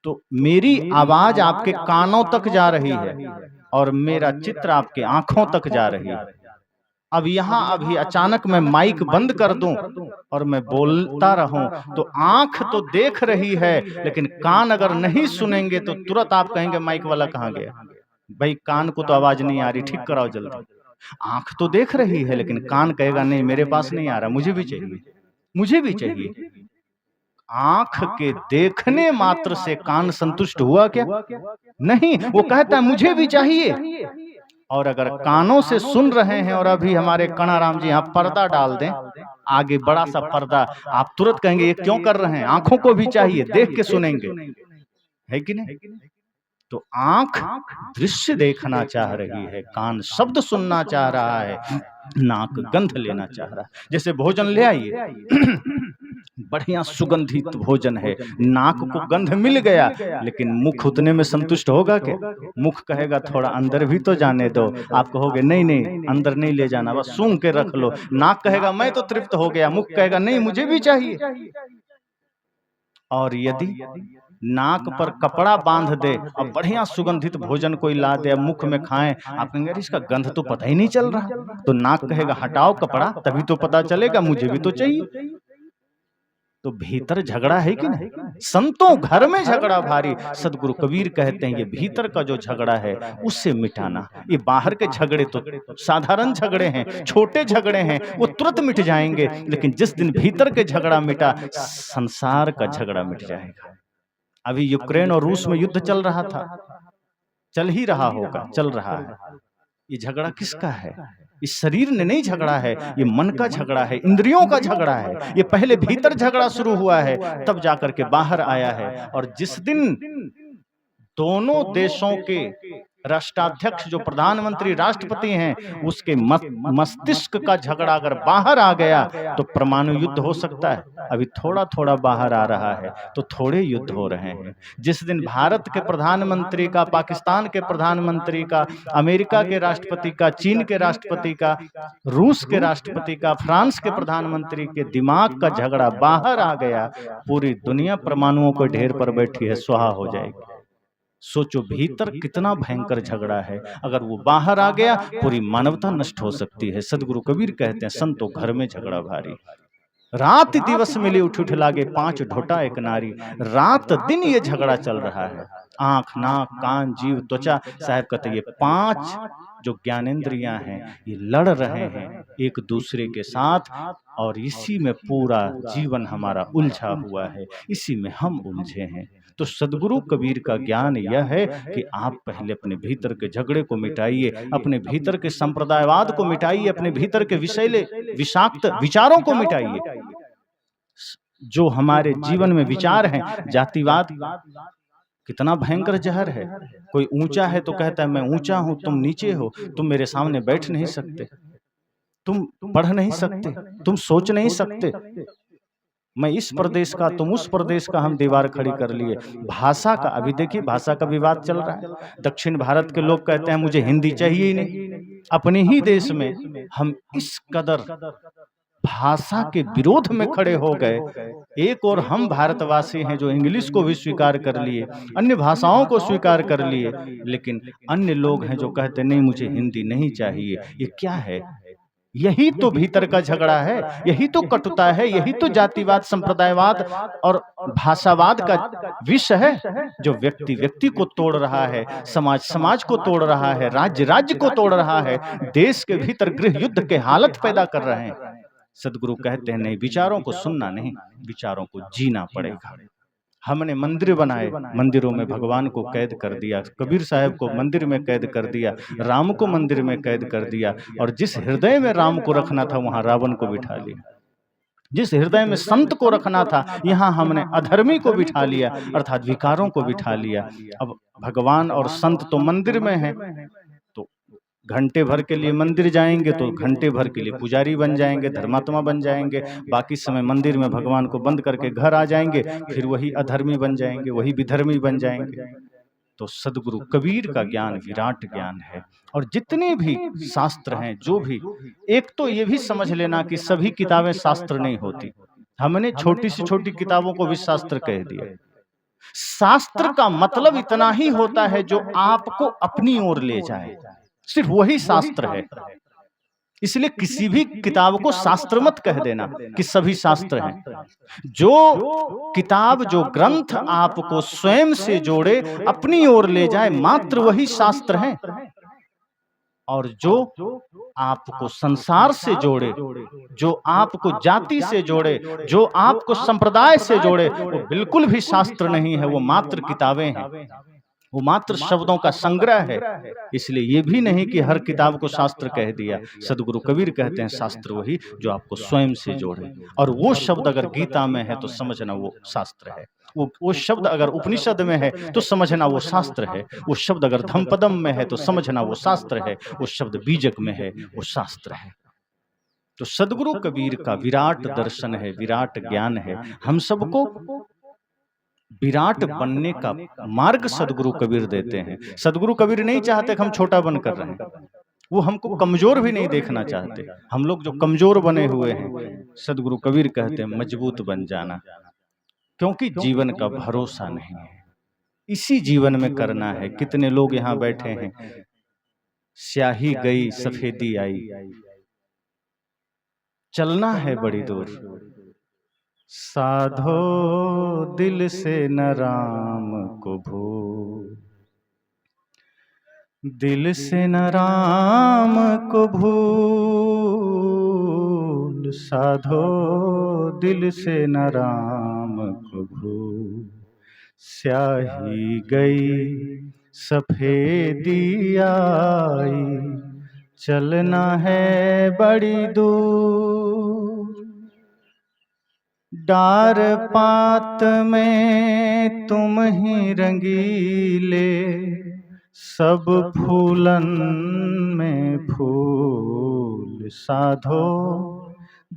तो मेरी आवाज आपके कानों तक जा रही है और मेरा चित्र आपके आंखों तक जा रही है। अब यहां अभी अचानक मैं माइक बंद कर दूं और मैं बोलता रहूं तो आंख तो देख रही है, लेकिन कान अगर नहीं सुनेंगे तो तुरंत आप कहेंगे माइक वाला कहां गया? भाई कान को तो आवाज नहीं आ रही, ठीक कराओ जल्दी। आंख तो देख रही है लेकिन कान कहेगा नहीं मेरे पास नहीं आ रहा, मुझे भी चाहिए, मुझे भी चाहिए। आंख के देखने मात्र से कान संतुष्ट हुआ क्या? नहीं, वो कहता है मुझे भी चाहिए। और अगर कानों से सुन रहे हैं और अभी हमारे कणाराम जी यहाँ पर्दा डाल दें, आगे बड़ा सा पर्दा, आप तुरंत कहेंगे ये क्यों कर रहे हैं? आंखों को भी चाहिए, देख के सुनेंगे, है कि नहीं? तो आंख दृश्य देखना चाह रही है, कान शब्द सुनना चाह रहा है, नाक गंध लेना चाह रहा है। जैसे भोजन ले आइए, बढ़िया सुगंधित भोजन है, नाक को गंध मिल गया, लेकिन मुख उतने में संतुष्ट होगा क्या? मुख कहेगा थोड़ा अंदर भी तो जाने दो। आप कहोगे नहीं नहीं अंदर नहीं ले जाना, बस सूंघ के रख लो। नाक कहेगा मैं तो तृप्त हो गया, मुख कहेगा नहीं मुझे भी चाहिए। और यदि नाक पर कपड़ा बांध दे और बढ़िया सुगंधित भोजन कोई ला दे, मुख में खाएं, आप कहेंगे अरे इसका गंध तो पता ही नहीं चल रहा, तो नाक कहेगा हटाओ कपड़ा, तभी तो पता चलेगा, मुझे भी तो चाहिए। तो भीतर झगड़ा है कि नहीं? संतों घर में झगड़ा भारी। सदगुरु कबीर कहते हैं ये भीतर का जो झगड़ा है उससे मिटाना। ये बाहर के झगड़े तो साधारण झगड़े हैं, छोटे झगड़े हैं, वो तुरंत मिट जाएंगे, लेकिन जिस दिन भीतर के झगड़ा मिटा, संसार का झगड़ा मिट जाएगा। अभी यूक्रेन और रूस में युद्ध चल रहा था, चल ही रहा होगा, चल रहा है। ये झगड़ा किसका है? इस शरीर ने नहीं झगड़ा है, ये मन का झगड़ा है, इंद्रियों का झगड़ा है। ये पहले भीतर झगड़ा शुरू हुआ है, तब जाकर के बाहर आया है। और जिस दिन दोनों देशों के राष्ट्राध्यक्ष, जो प्रधानमंत्री राष्ट्रपति हैं, उसके मस्तिष्क का झगड़ा अगर बाहर आ गया तो परमाणु युद्ध हो सकता है। अभी थोड़ा थोड़ा बाहर आ रहा है, तो थोड़े युद्ध हो रहे हैं। जिस दिन भारत के प्रधानमंत्री का, पाकिस्तान के प्रधानमंत्री का, अमेरिका के राष्ट्रपति का, चीन के राष्ट्रपति का, रूस के राष्ट्रपति का, फ्रांस के प्रधानमंत्री के दिमाग का झगड़ा बाहर आ गया, पूरी दुनिया परमाणुओं के ढेर पर बैठी है, स्वाहा हो जाएगी। सोचो भीतर कितना भयंकर झगड़ा है, अगर वो बाहर आ गया पूरी मानवता नष्ट हो सकती है। सदगुरु कबीर कहते हैं, संतो घर में झगड़ा भारी, रात दिवस मिली उठ लागे, 5 ढोटा एक नारी। रात दिन ये झगड़ा चल रहा है, आंख, नाक, कान, जीव, त्वचा। साहब कहते ये 5 जो ज्ञानेंद्रियां हैं, ये लड़ रहे हैं एक दूसरे के साथ, और इसी में पूरा जीवन हमारा उलझा हुआ है, इसी में हम उलझे हैं। तो सदगुरु कबीर का ज्ञान यह है कि आप पहले अपने भीतर के झगड़े को मिटाइए, अपने भीतर के संप्रदायवाद को मिटाइए, अपने भीतर के विषैले विषाक्त विचारों को मिटाइए। जो हमारे जीवन में विचार हैं, जातिवाद कितना भयंकर जहर है। कोई ऊंचा है तो कहता है मैं ऊंचा हूं, तुम नीचे हो, तुम मेरे सामने बैठ नहीं सकते, तुम पढ़ नहीं सकते, तुम सोच नहीं सकते। मैं इस प्रदेश का, तुम उस प्रदेश का, हम दीवार खड़ी कर लिए। भाषा का, अभी देखिए भाषा का विवाद चल रहा है। दक्षिण भारत के लोग कहते हैं मुझे हिंदी चाहिए ही नहीं। अपने ही देश में हम इस कदर भाषा के विरोध में खड़े हो गए। एक और हम भारतवासी हैं जो इंग्लिश को भी स्वीकार कर लिए, अन्य भाषाओं को स्वीकार कर लिए, लेकिन अन्य लोग हैं जो कहते नहीं मुझे हिंदी नहीं चाहिए। ये क्या है? यही तो भीतर का झगड़ा है, यही तो कटुता है, यही तो जातिवाद, संप्रदायवाद और भाषावाद का विष है, जो व्यक्ति व्यक्ति को तोड़ रहा है, समाज समाज को तोड़ रहा है, राज्य राज्य को तोड़ रहा है, देश के भीतर गृह युद्ध के हालत पैदा कर रहे हैं। सदगुरु कहते हैं नहीं, विचारों को सुनना नहीं, विचारों को जीना पड़ेगा। हमने मंदिर बनाए, मंदिरों में भगवान को कैद कर दिया, कबीर साहब को मंदिर में कैद कर दिया, राम को मंदिर में कैद कर दिया, और जिस हृदय में राम को रखना था वहां रावण को बिठा लिया। जिस हृदय में संत को रखना था, यहाँ हमने अधर्मी को बिठा लिया, अर्थात विकारों को बिठा लिया। अब भगवान और संत तो मंदिर में है, तो घंटे भर के लिए मंदिर जाएंगे तो घंटे भर के लिए पुजारी बन जाएंगे, धर्मात्मा बन जाएंगे, बाकी समय मंदिर में भगवान को बंद करके घर आ जाएंगे, फिर वही अधर्मी बन जाएंगे, वही विधर्मी बन जाएंगे। तो सदगुरु कबीर का ज्ञान विराट ज्ञान है। और जितने भी शास्त्र हैं, जो भी, एक तो ये भी समझ लेना कि सभी किताबें शास्त्र नहीं होती। हमने छोटी से छोटी किताबों को भी शास्त्र कह दिया। शास्त्र का मतलब इतना ही होता है जो आपको अपनी ओर ले जाए, सिर्फ वही शास्त्र है। इसलिए किसी भी किताब को शास्त्र मत कह देना कि सभी शास्त्र हैं। जो किताब, जो ग्रंथ आपको स्वयं से जोड़े, अपनी ओर ले जाए, मात्र वही शास्त्र है। और जो आपको संसार से जोड़े, जो आपको जाति से जोड़े, जो आपको संप्रदाय से जोड़े, वो बिल्कुल भी शास्त्र नहीं है, वो मात्र किताबें हैं, वो मात्र शब्दों का संग्रह है। इसलिए ये भी नहीं कि हर किताब को शास्त्र कह दिया। सदगुरु कबीर कहते हैं शास्त्र वही जो आपको स्वयं से जोड़े, और वो शब्द अगर गीता में है तो समझना वो शास्त्र है, वो शब्द अगर उपनिषद में है तो समझना वो शास्त्र है, वो शब्द अगर धम्पदम में है तो समझना वो शास्त्र है, वो शब्द बीजक में है वो शास्त्र है। तो सदगुरु कबीर का विराट दर्शन है, विराट ज्ञान है। हम सबको विराट बनने का मार्ग सदगुरु कबीर देते हैं। सदगुरु कबीर नहीं चाहते कि हम छोटा बनकर रहें, वो हमको कमजोर भी नहीं देखना चाहते। हम लोग जो कमजोर बने हुए हैं, सदगुरु कबीर कहते हैं मजबूत बन जाना, क्योंकि जीवन का भरोसा नहीं है, इसी जीवन में करना है। कितने लोग यहाँ बैठे हैं, स्याही गई सफेदी आई, चलना है बड़ी दूर, साधो दिल से न राम को भूल, दिल से न राम को भूल, साधो दिल से न राम को भूल, स्याही गई सफेदी आई, चलना है बड़ी दूर। डार पात में तुम ही रंगीले, सब फूलन में फूल साधो,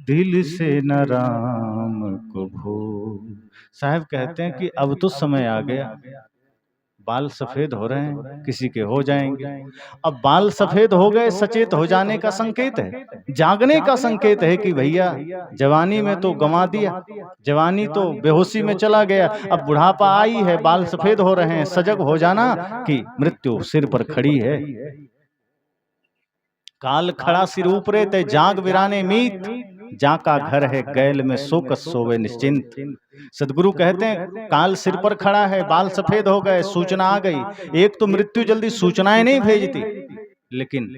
दिल से न राम को भूल। साहब कहते हैं कि अब तो समय आ गया, बाल सफेद हो रहे हैं, किसी के हो जाएंगे। अब बाल सफेद हो गए सचेत हो जाने का संकेत है, जागने का संकेत है कि भैया जवानी में तो गंवा दिया, जवानी तो बेहोशी में चला गया, अब बुढ़ापा आई है, बाल सफेद हो रहे हैं, सजग हो जाना कि मृत्यु सिर पर खड़ी है। काल खड़ा सिर ऊपरे ते जाग वीराने मीत, जाका घर है गैल में सोकस सोवे निश्चिंत। सदगुरु कहते हैं काल सिर पर खड़ा है, बाल सफेद हो गए, सूचना आ गई। एक तो मृत्यु जल्दी सूचनाएं नहीं भेजती, लेकिन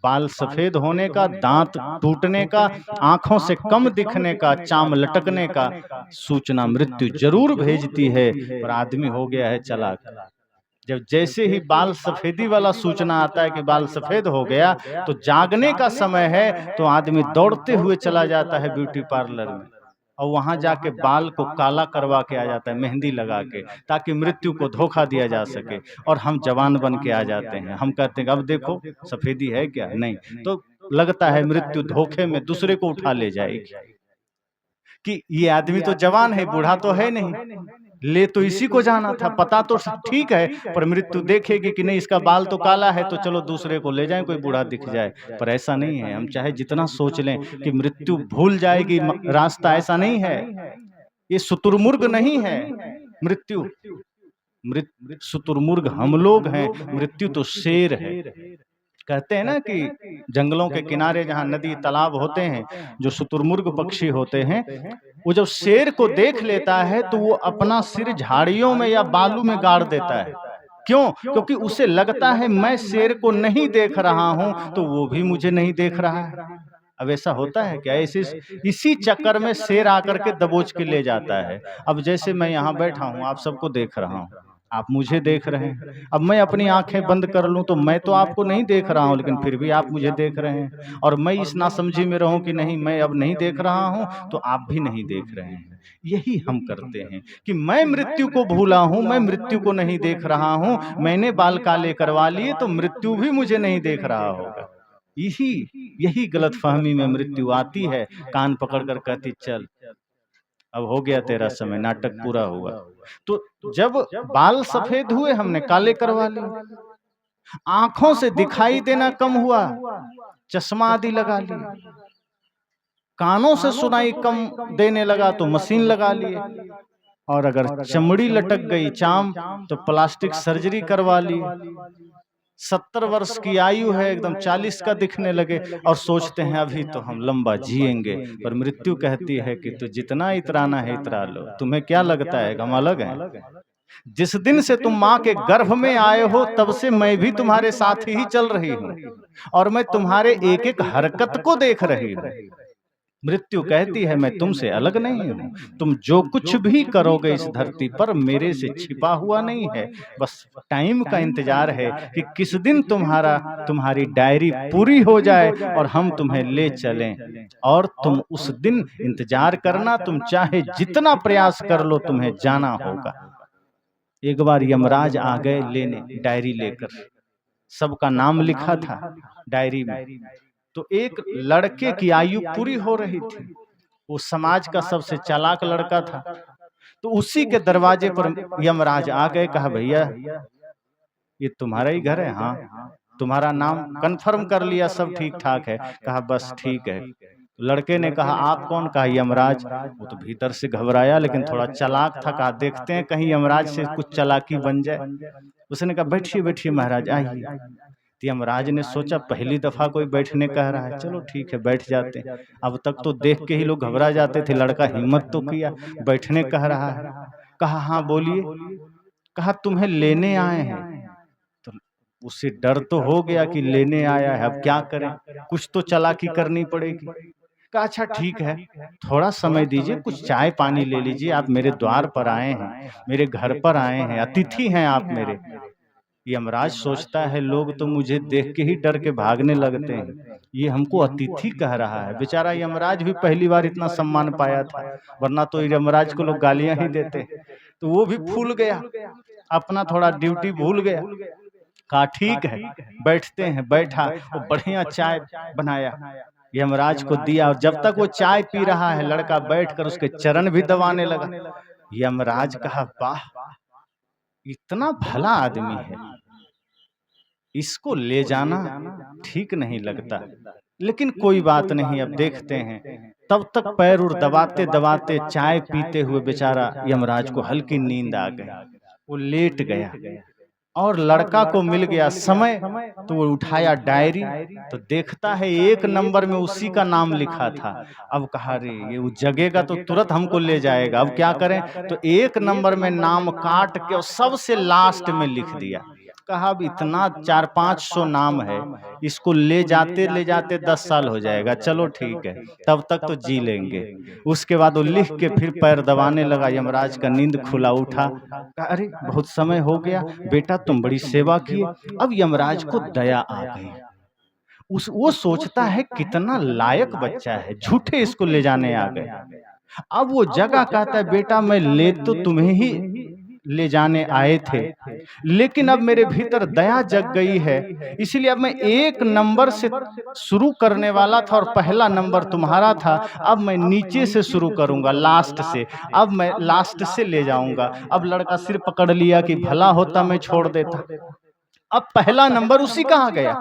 बाल सफेद होने का, दांत टूटने का, आंखों से कम दिखने का, चाम लटकने का सूचना मृत्यु जरूर भेजती है। पर आदमी हो गया है चालाक, जब जैसे ही बाल सफेदी वाला सूचना आता है कि बाल सफेद हो गया, तो जागने का समय है, तो आदमी दौड़ते हुए चला जाता है ब्यूटी पार्लर में और वहां जाके बाल को काला करवा के आ जाता है, मेहंदी लगा के, ताकि मृत्यु को धोखा दिया जा सके। और हम जवान बन के आ जाते हैं, हम कहते हैं अब देखो सफेदी है क्या, नहीं तो लगता है मृत्यु धोखे में दूसरे को उठा ले जाएगी कि ये आदमी तो जवान है, बूढ़ा तो है नहीं, ले तो इसी को जाना था, पता तो ठीक है, पर मृत्यु देखेगी कि नहीं इसका बाल तो काला है, तो चलो दूसरे को ले जाएं, कोई बूढ़ा दिख जाए। पर ऐसा नहीं है, हम चाहे जितना सोच लें कि मृत्यु भूल जाएगी रास्ता, ऐसा नहीं है। ये शुतुरमुर्ग नहीं है मृत्यु, शुतुरमुर्ग हम लोग हैं, मृत्यु तो शेर है। कहते हैं ना कि जंगलों के किनारे जहाँ नदी तालाब होते हैं, जो शुतुरमुर्ग पक्षी होते हैं, वो जब शेर को देख लेता है तो वो अपना सिर झाड़ियों में या बालू में गाड़ देता है। क्यों? क्योंकि उसे लगता है मैं शेर को नहीं देख रहा हूं, तो वो भी मुझे नहीं देख रहा है। अब ऐसा होता है क्या? इसी चक्कर में शेर आकर के दबोच के ले जाता है। अब जैसे मैं यहाँ बैठा हूँ, आप सबको देख रहा हूँ, आप मुझे देख रहे हैं। अब मैं अपनी आंखें बंद कर लूं तो मैं तो आपको नहीं देख रहा हूं, लेकिन फिर भी आप मुझे देख रहे हैं। और मैं इस नासमझी में रहूं कि नहीं मैं अब नहीं देख रहा हूं, तो आप भी नहीं देख रहे हैं। यही हम करते हैं कि मैं मृत्यु को भूला हूं, मैं मृत्यु को नहीं देख रहा हूं, मैंने बाल काले करवा लिए तो मृत्यु भी मुझे नहीं देख रहा होगा। यही गलतफहमी में मृत्यु आती है, कान पकड़ कर कहती चल अब हो गया तेरा समय, नाटक पूरा हुआ। तो जब बाल सफेद हुए हमने काले करवा लिए, आंखों से दिखाई देना कम हुआ, चश्मा आदि लगा लिया, कानों से सुनाई कम देने लगा तो मशीन लगा लिए, और अगर चमड़ी लटक गई चाम तो प्लास्टिक सर्जरी करवा ली। 70 वर्ष की आयु है, एकदम 40 का दिखने लगे और सोचते हैं अभी तो हम लंबा जिएंगे। पर मृत्यु कहती है कि तू जितना इतराना है इतरा लो, तुम्हें क्या लगता है हम अलग हैं? जिस दिन से तुम माँ के गर्भ में आए हो तब से मैं भी तुम्हारे साथ ही चल रही हूँ, और मैं तुम्हारे एक एक हरकत को देख रही हूँ। मृत्यु कहती है मैं तुमसे अलग नहीं हूं, तुम जो कुछ भी करोगे इस धरती पर मेरे से छिपा हुआ नहीं है। बस टाइम का इंतजार है कि किस दिन तुम्हारी डायरी पूरी हो जाए और हम तुम्हें ले चलें, और तुम उस दिन इंतजार करना, तुम चाहे जितना प्रयास कर लो तुम्हें जाना होगा। एक बार यमराज आ गए लेने, डायरी लेकर, सबका नाम लिखा था डायरी में। तो एक लड़के की आयु पूरी हो रही थी, वो समाज का सबसे चालाक लड़का था। तो उसी के दरवाजे पर यमराज आ गए, कहा भैया ये तुम्हारा ही घर है? हाँ। तुम्हारा नाम कंफर्म कर लिया, सब ठीक ठाक है? कहा बस ठीक है। लड़के ने कहा आप कौन? कहा यमराज। वो तो भीतर से घबराया लेकिन थोड़ा चालाक था, कहा देखते हैं कहीं यमराज से कुछ चालाकी बन जाए। उसने कहा बैठिए बैठिए महाराज आइए। यमराज ने सोचा पहली दफा कोई बैठने कह रहा है, चलो ठीक है बैठ जाते हैं। अब तक तो देख के ही लोग घबरा जाते थे, लड़का हिम्मत तो किया, बैठने कह रहा है। कहा हाँ बोलिए। कहा तुम्हें लेने आए हैं। तो उससे डर तो हो गया कि लेने आया है, अब क्या करें, कुछ तो चालाकी करनी पड़ेगी। कहा अच्छा ठीक है, थोड़ा समय दीजिए, कुछ चाय पानी ले लीजिए, आप मेरे द्वार पर आए हैं, मेरे घर पर आए हैं, अतिथि हैं आप मेरे। यमराज सोचता है लोग तो मुझे देख के ही डर के भागने लगते हैं, ये हमको अतिथि कह रहा है। बेचारा यमराज भी पहली बार इतना सम्मान पाया था, वरना तो यमराज को लोग गालियां ही देते। तो वो भी फूल गया, अपना थोड़ा ड्यूटी भूल गया। कहा ठीक है, बैठते हैं। बैठा, वो बढ़िया चाय बनाया, यमराज को दिया, और जब तक वो चाय पी रहा है लड़का बैठकर उसके चरण भी दबाने लगा। यमराज कहा वाह, इतना भला आदमी है, इसको ले जाना ठीक नहीं लगता, लेकिन कोई बात नहीं, अब देखते हैं। तब तक पैर उर दबाते दबाते चाय पीते हुए बेचारा यमराज को हल्की नींद आ गई, वो लेट गया। और लड़का को मिल गया समय, तो वो उठाया डायरी, तो देखता है 1 नंबर में उसी का नाम लिखा था। अब कहा रे ये वो जगेगा तो तुरंत हमको ले जाएगा, अब क्या करें। तो 1 नंबर में नाम काट के और सबसे लास्ट में लिख दिया। कहा अब इतना 400-500 नाम है, इसको ले जाते 10 साल हो जाएगा, चलो ठीक है, तब तक तो जी लेंगे। उसके बाद वो लिख के फिर पैर दबाने लगा। यमराज का नींद खुला, उठा, कहा अरे बहुत समय हो गया बेटा, तुम बड़ी सेवा किए। अब यमराज को दया आ गई, वो सोचता है कितना लायक बच्चा है, झूठे इसको ले जाने आ गए। अब वो जगह कहता है बेटा मैं ले तो तुम्हें ही ले जाने आए थे, लेकिन अब मेरे भीतर दया जग गई है, इसलिए अब मैं 1 नंबर से शुरू करने वाला था और पहला नंबर तुम्हारा था, अब मैं नीचे से शुरू करूंगा, लास्ट से, अब मैं लास्ट से ले जाऊंगा। अब लड़का सिर पकड़ लिया कि भला होता मैं छोड़ देता, अब पहला नंबर उसी का आ गया,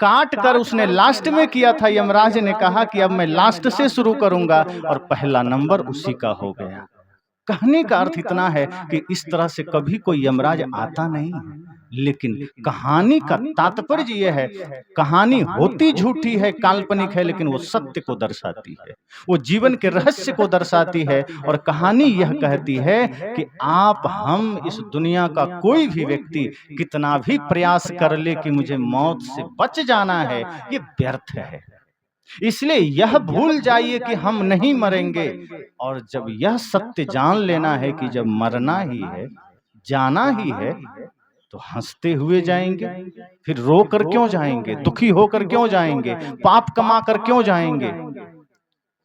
काट कर उसने लास्ट में किया था। यमराज ने कहा कि अब मैं लास्ट से शुरू करूंगा, और पहला नंबर उसी का हो गया। कहने का अर्थ इतना है कि इस तरह से कभी कोई यमराज आता नहीं है, लेकिन कहानी का तात्पर्य यह है, कहानी होती झूठी है, काल्पनिक है, लेकिन वो सत्य को दर्शाती है, वो जीवन के रहस्य को दर्शाती है। और कहानी यह कहती है कि आप हम इस दुनिया का कोई भी व्यक्ति कितना भी प्रयास कर ले कि मुझे मौत से बच जाना है, ये व्यर्थ है। इसलिए यह भूल जाइए कि हम नहीं मरेंगे, और जब यह सत्य जान लेना है कि जब मरना ही है, जाना ही है, तो हंसते हुए जाएंगे, फिर रो कर क्यों जाएंगे, दुखी होकर क्यों जाएंगे, पाप कमा कर क्यों जाएंगे,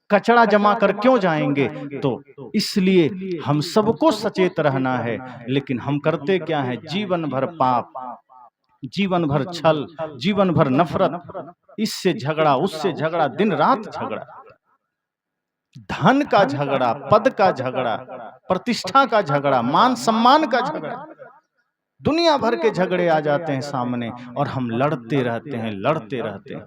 कचरा जमा कर क्यों जाएंगे। तो इसलिए हम सबको सचेत रहना है, लेकिन हम करते क्या है, जीवन भर पाप, जीवन भर छल, जीवन भर नफरत, इससे झगड़ा, उससे झगड़ा, दिन रात झगड़ा, धन का झगड़ा, पद का झगड़ा, प्रतिष्ठा का झगड़ा, मान सम्मान का झगड़ा, दुनिया भर के झगड़े आ जाते हैं सामने, और हम लड़ते रहते हैं, लड़ते रहते हैं।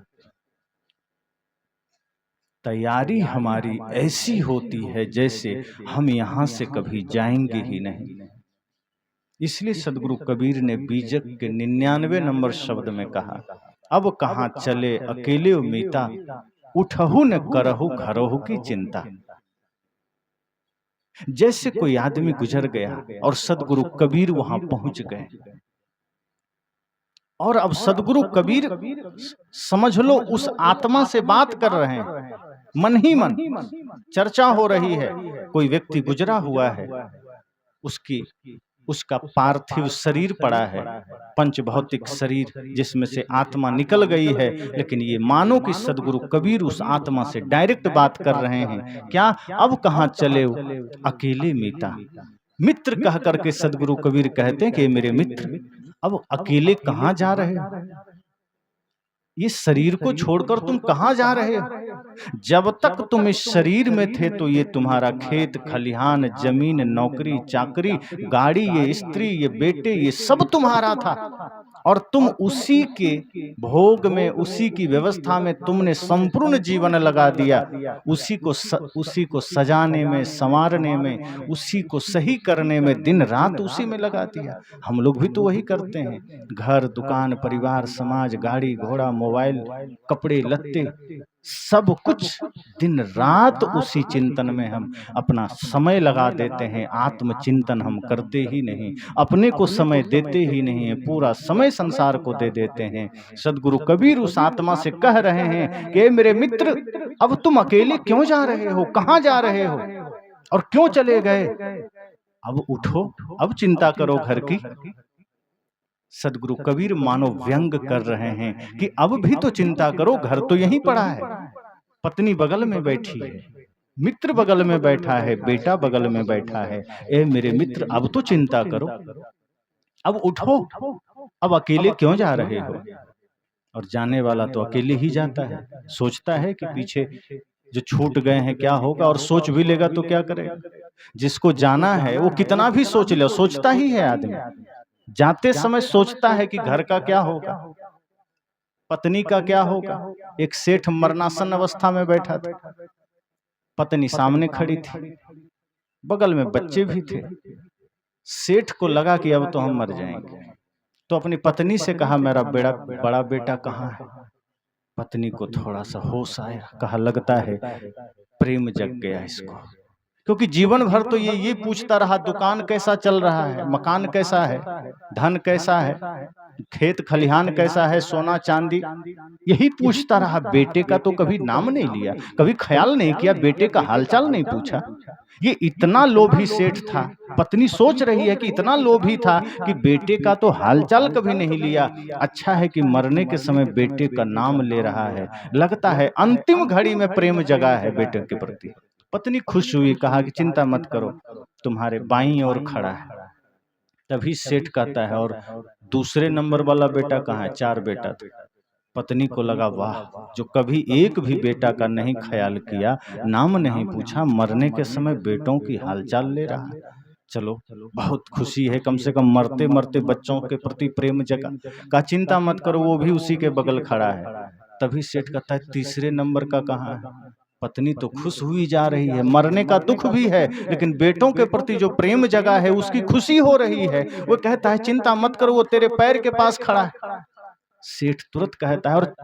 तैयारी हमारी ऐसी होती है जैसे हम यहां से कभी जाएंगे ही नहीं। इसलिए सदगुरु कबीर ने बीजक के 99 नंबर शब्द में कहा, अब कहाँ चले अकेले मीता, उठहु न करहु घरहु की चिंता। जैसे कोई आदमी गुजर गया और सदगुरु कबीर वहां पहुंच गए, और अब सदगुरु कबीर समझ लो उस आत्मा से बात कर रहे हैं, मन ही मन चर्चा हो रही है। कोई व्यक्ति गुजरा हुआ है, उसका पार्थिव शरीर पड़ा है, पंच भौतिक शरीर जिसमें से आत्मा निकल गई है, लेकिन ये मानो कि सदगुरु कबीर उस आत्मा से डायरेक्ट बात कर रहे हैं। क्या, अब कहाँ चले अकेले मीता। मित्र कह करके सदगुरु कबीर कहते हैं कि मेरे मित्र, अब अकेले कहाँ जा रहे हो, ये शरीर को छोड़कर तुम कहाँ जा रहे हो। जब तक तुम इस शरीर में थे तो ये तुम्हारा खेत खलिहान, जमीन, नौकरी चाकरी, गाड़ी, ये स्त्री, ये बेटे, ये सब तुम्हारा था, और तुम उसी के भोग में, उसी की व्यवस्था में तुमने संपूर्ण जीवन लगा दिया, उसी को सजाने में, संवारने में, उसी को सही करने में दिन रात उसी में लगा दिया। हम लोग भी तो वही करते हैं, घर, दुकान, परिवार, समाज, गाड़ी घोड़ा, मोबाइल, कपड़े लत्ते, सब कुछ दिन रात उसी चिंतन में हम अपना समय लगा देते हैं, आत्मचिंतन हम करते ही नहीं, अपने को समय देते ही नहीं है, पूरा समय संसार को दे देते हैं। सदगुरु कबीर उस आत्मा से कह रहे हैं कि मेरे मित्र, अब तुम अकेले क्यों जा रहे हो, कहां जा रहे हो और क्यों चले गए? अब उठो, अब चिंता करो घर की। सदगुरु कबीर मानो व्यंग कर रहे हैं कि अब भी तो चिंता करो, घर तो यहीं पड़ा है, पत्नी बगल में बैठी है, मित्र बगल में बैठा है, बेटा बगल में बैठा है। ए मेरे मित्र, अब तो चिंता करो, अब उठो, अब अकेले क्यों जा रहे हो? और जाने वाला तो अकेले ही जाता है, सोचता है कि पीछे जो छूट गए हैं क्या होगा, और सोच भी लेगा तो क्या करेगा? जिसको जाना है वो कितना भी सोच ले, सोचता ही है आदमी। जाते समय सोचता है कि घर का क्या होगा, पत्नी का क्या होगा। एक सेठ मरणासन अवस्था में बैठा था, पत्नी सामने खड़ी थी, बगल में बच्चे भी थे। सेठ को लगा कि अब तो हम मर जाएंगे, तो अपनी पत्नी से कहा, मेरा बड़ा बेटा कहाँ है? पत्नी को थोड़ा सा होश आया, कहा, लगता है प्रेम जग गया इसको। क्योंकि जीवन भर तो ये पूछता रहा, दुकान कैसा चल रहा है, मकान कैसा है, धन कैसा है, खेत खलिहान कैसा है, सोना चांदी, यही पूछता रहा। बेटे का तो कभी नाम नहीं लिया, कभी ख्याल नहीं किया, बेटे का हालचाल नहीं पूछा। ये इतना लोभी सेठ था, पत्नी सोच रही है कि इतना लोभी था कि बेटे का तो हालचाल कभी नहीं लिया। अच्छा है कि मरने के समय बेटे का नाम ले रहा है, लगता है अंतिम घड़ी में प्रेम जगा है बेटे के प्रति। पत्नी खुश हुई, कहा कि चिंता मत करो, तुम्हारे बाईं ओर खड़ा है। तभी सेठ कहता है, और दूसरे नंबर वाला बेटा कहाँ है? 4 बेटा था। पत्नी को लगा, वाह, जो कभी एक भी बेटा का नहीं ख्याल किया, नाम नहीं पूछा, मरने के समय बेटों की हालचाल ले रहा है। चलो, बहुत खुशी है, कम से कम मरते मरते बच्चों के प्रति प्रेम जगा। का चिंता मत करो, वो भी उसी के बगल खड़ा है। तभी सेठ कहता है, तीसरे नंबर का कहाँ है? पत्नी तो खुश हुई जा रही है, मरने का दुख भी है, लेकिन बेटों के प्रति जो प्रेम जगा है उसकी खुशी हो रही है। वो कहता है, चिंता मत करो, वो तेरे पैर के पास खड़ा है। सेठ तुरंत कहता है, और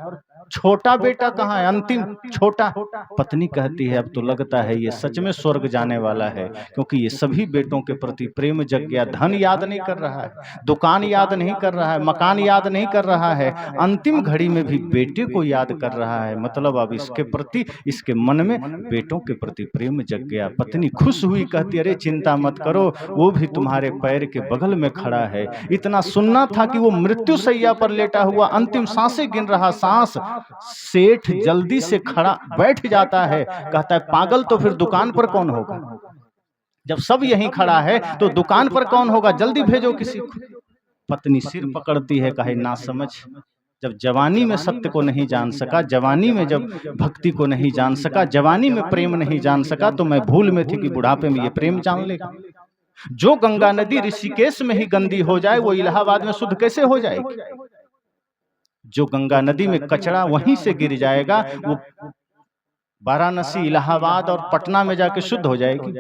छोटा बेटा कहाँ है? अंतिम छोटा। पत्नी कहती है, अब तो लगता है ये सच में स्वर्ग जाने वाला है, क्योंकि ये सभी बेटों के प्रति प्रेम जग गया। धन याद नहीं कर रहा है, दुकान याद नहीं कर रहा है, मकान याद नहीं कर रहा है, अंतिम घड़ी में भी बेटे को याद कर रहा है। मतलब अब इसके प्रति, इसके मन में बेटों के प्रति प्रेम जग गया। पत्नी खुश हुई, कहती, अरे चिंता मत करो, वो भी तुम्हारे पैर के बगल में खड़ा है। इतना सुनना था कि वो मृत्यु शैया पर लेटा हुआ अंतिम सांसें गिन रहा, सांस। सेठ जल्दी से खड़ा बैठ जाता है, कहता है, पागल, तो फिर दुकान पर कौन होगा? जब सब यहीं खड़ा है तो दुकान पर कौन होगा? जल्दी भेजो किसी को। पत्नी सिर पकड़ती है, कहे, ना समझ, जब जवानी में सत्य को नहीं जान सका, जवानी में जब भक्ति को नहीं जान सका, जवानी में प्रेम नहीं जान सका, तो मैं भूल में थी कि बुढ़ापे में ये प्रेम जान लेगा। जो गंगा नदी ऋषिकेश में ही गंदी हो जाए, वो इलाहाबाद में शुद्ध कैसे हो जाएगी? जो गंगा नदी में कचरा वहीं से गिर जाएगा, वो वाराणसी, इलाहाबाद और पटना में जाके शुद्ध हो जाएगी।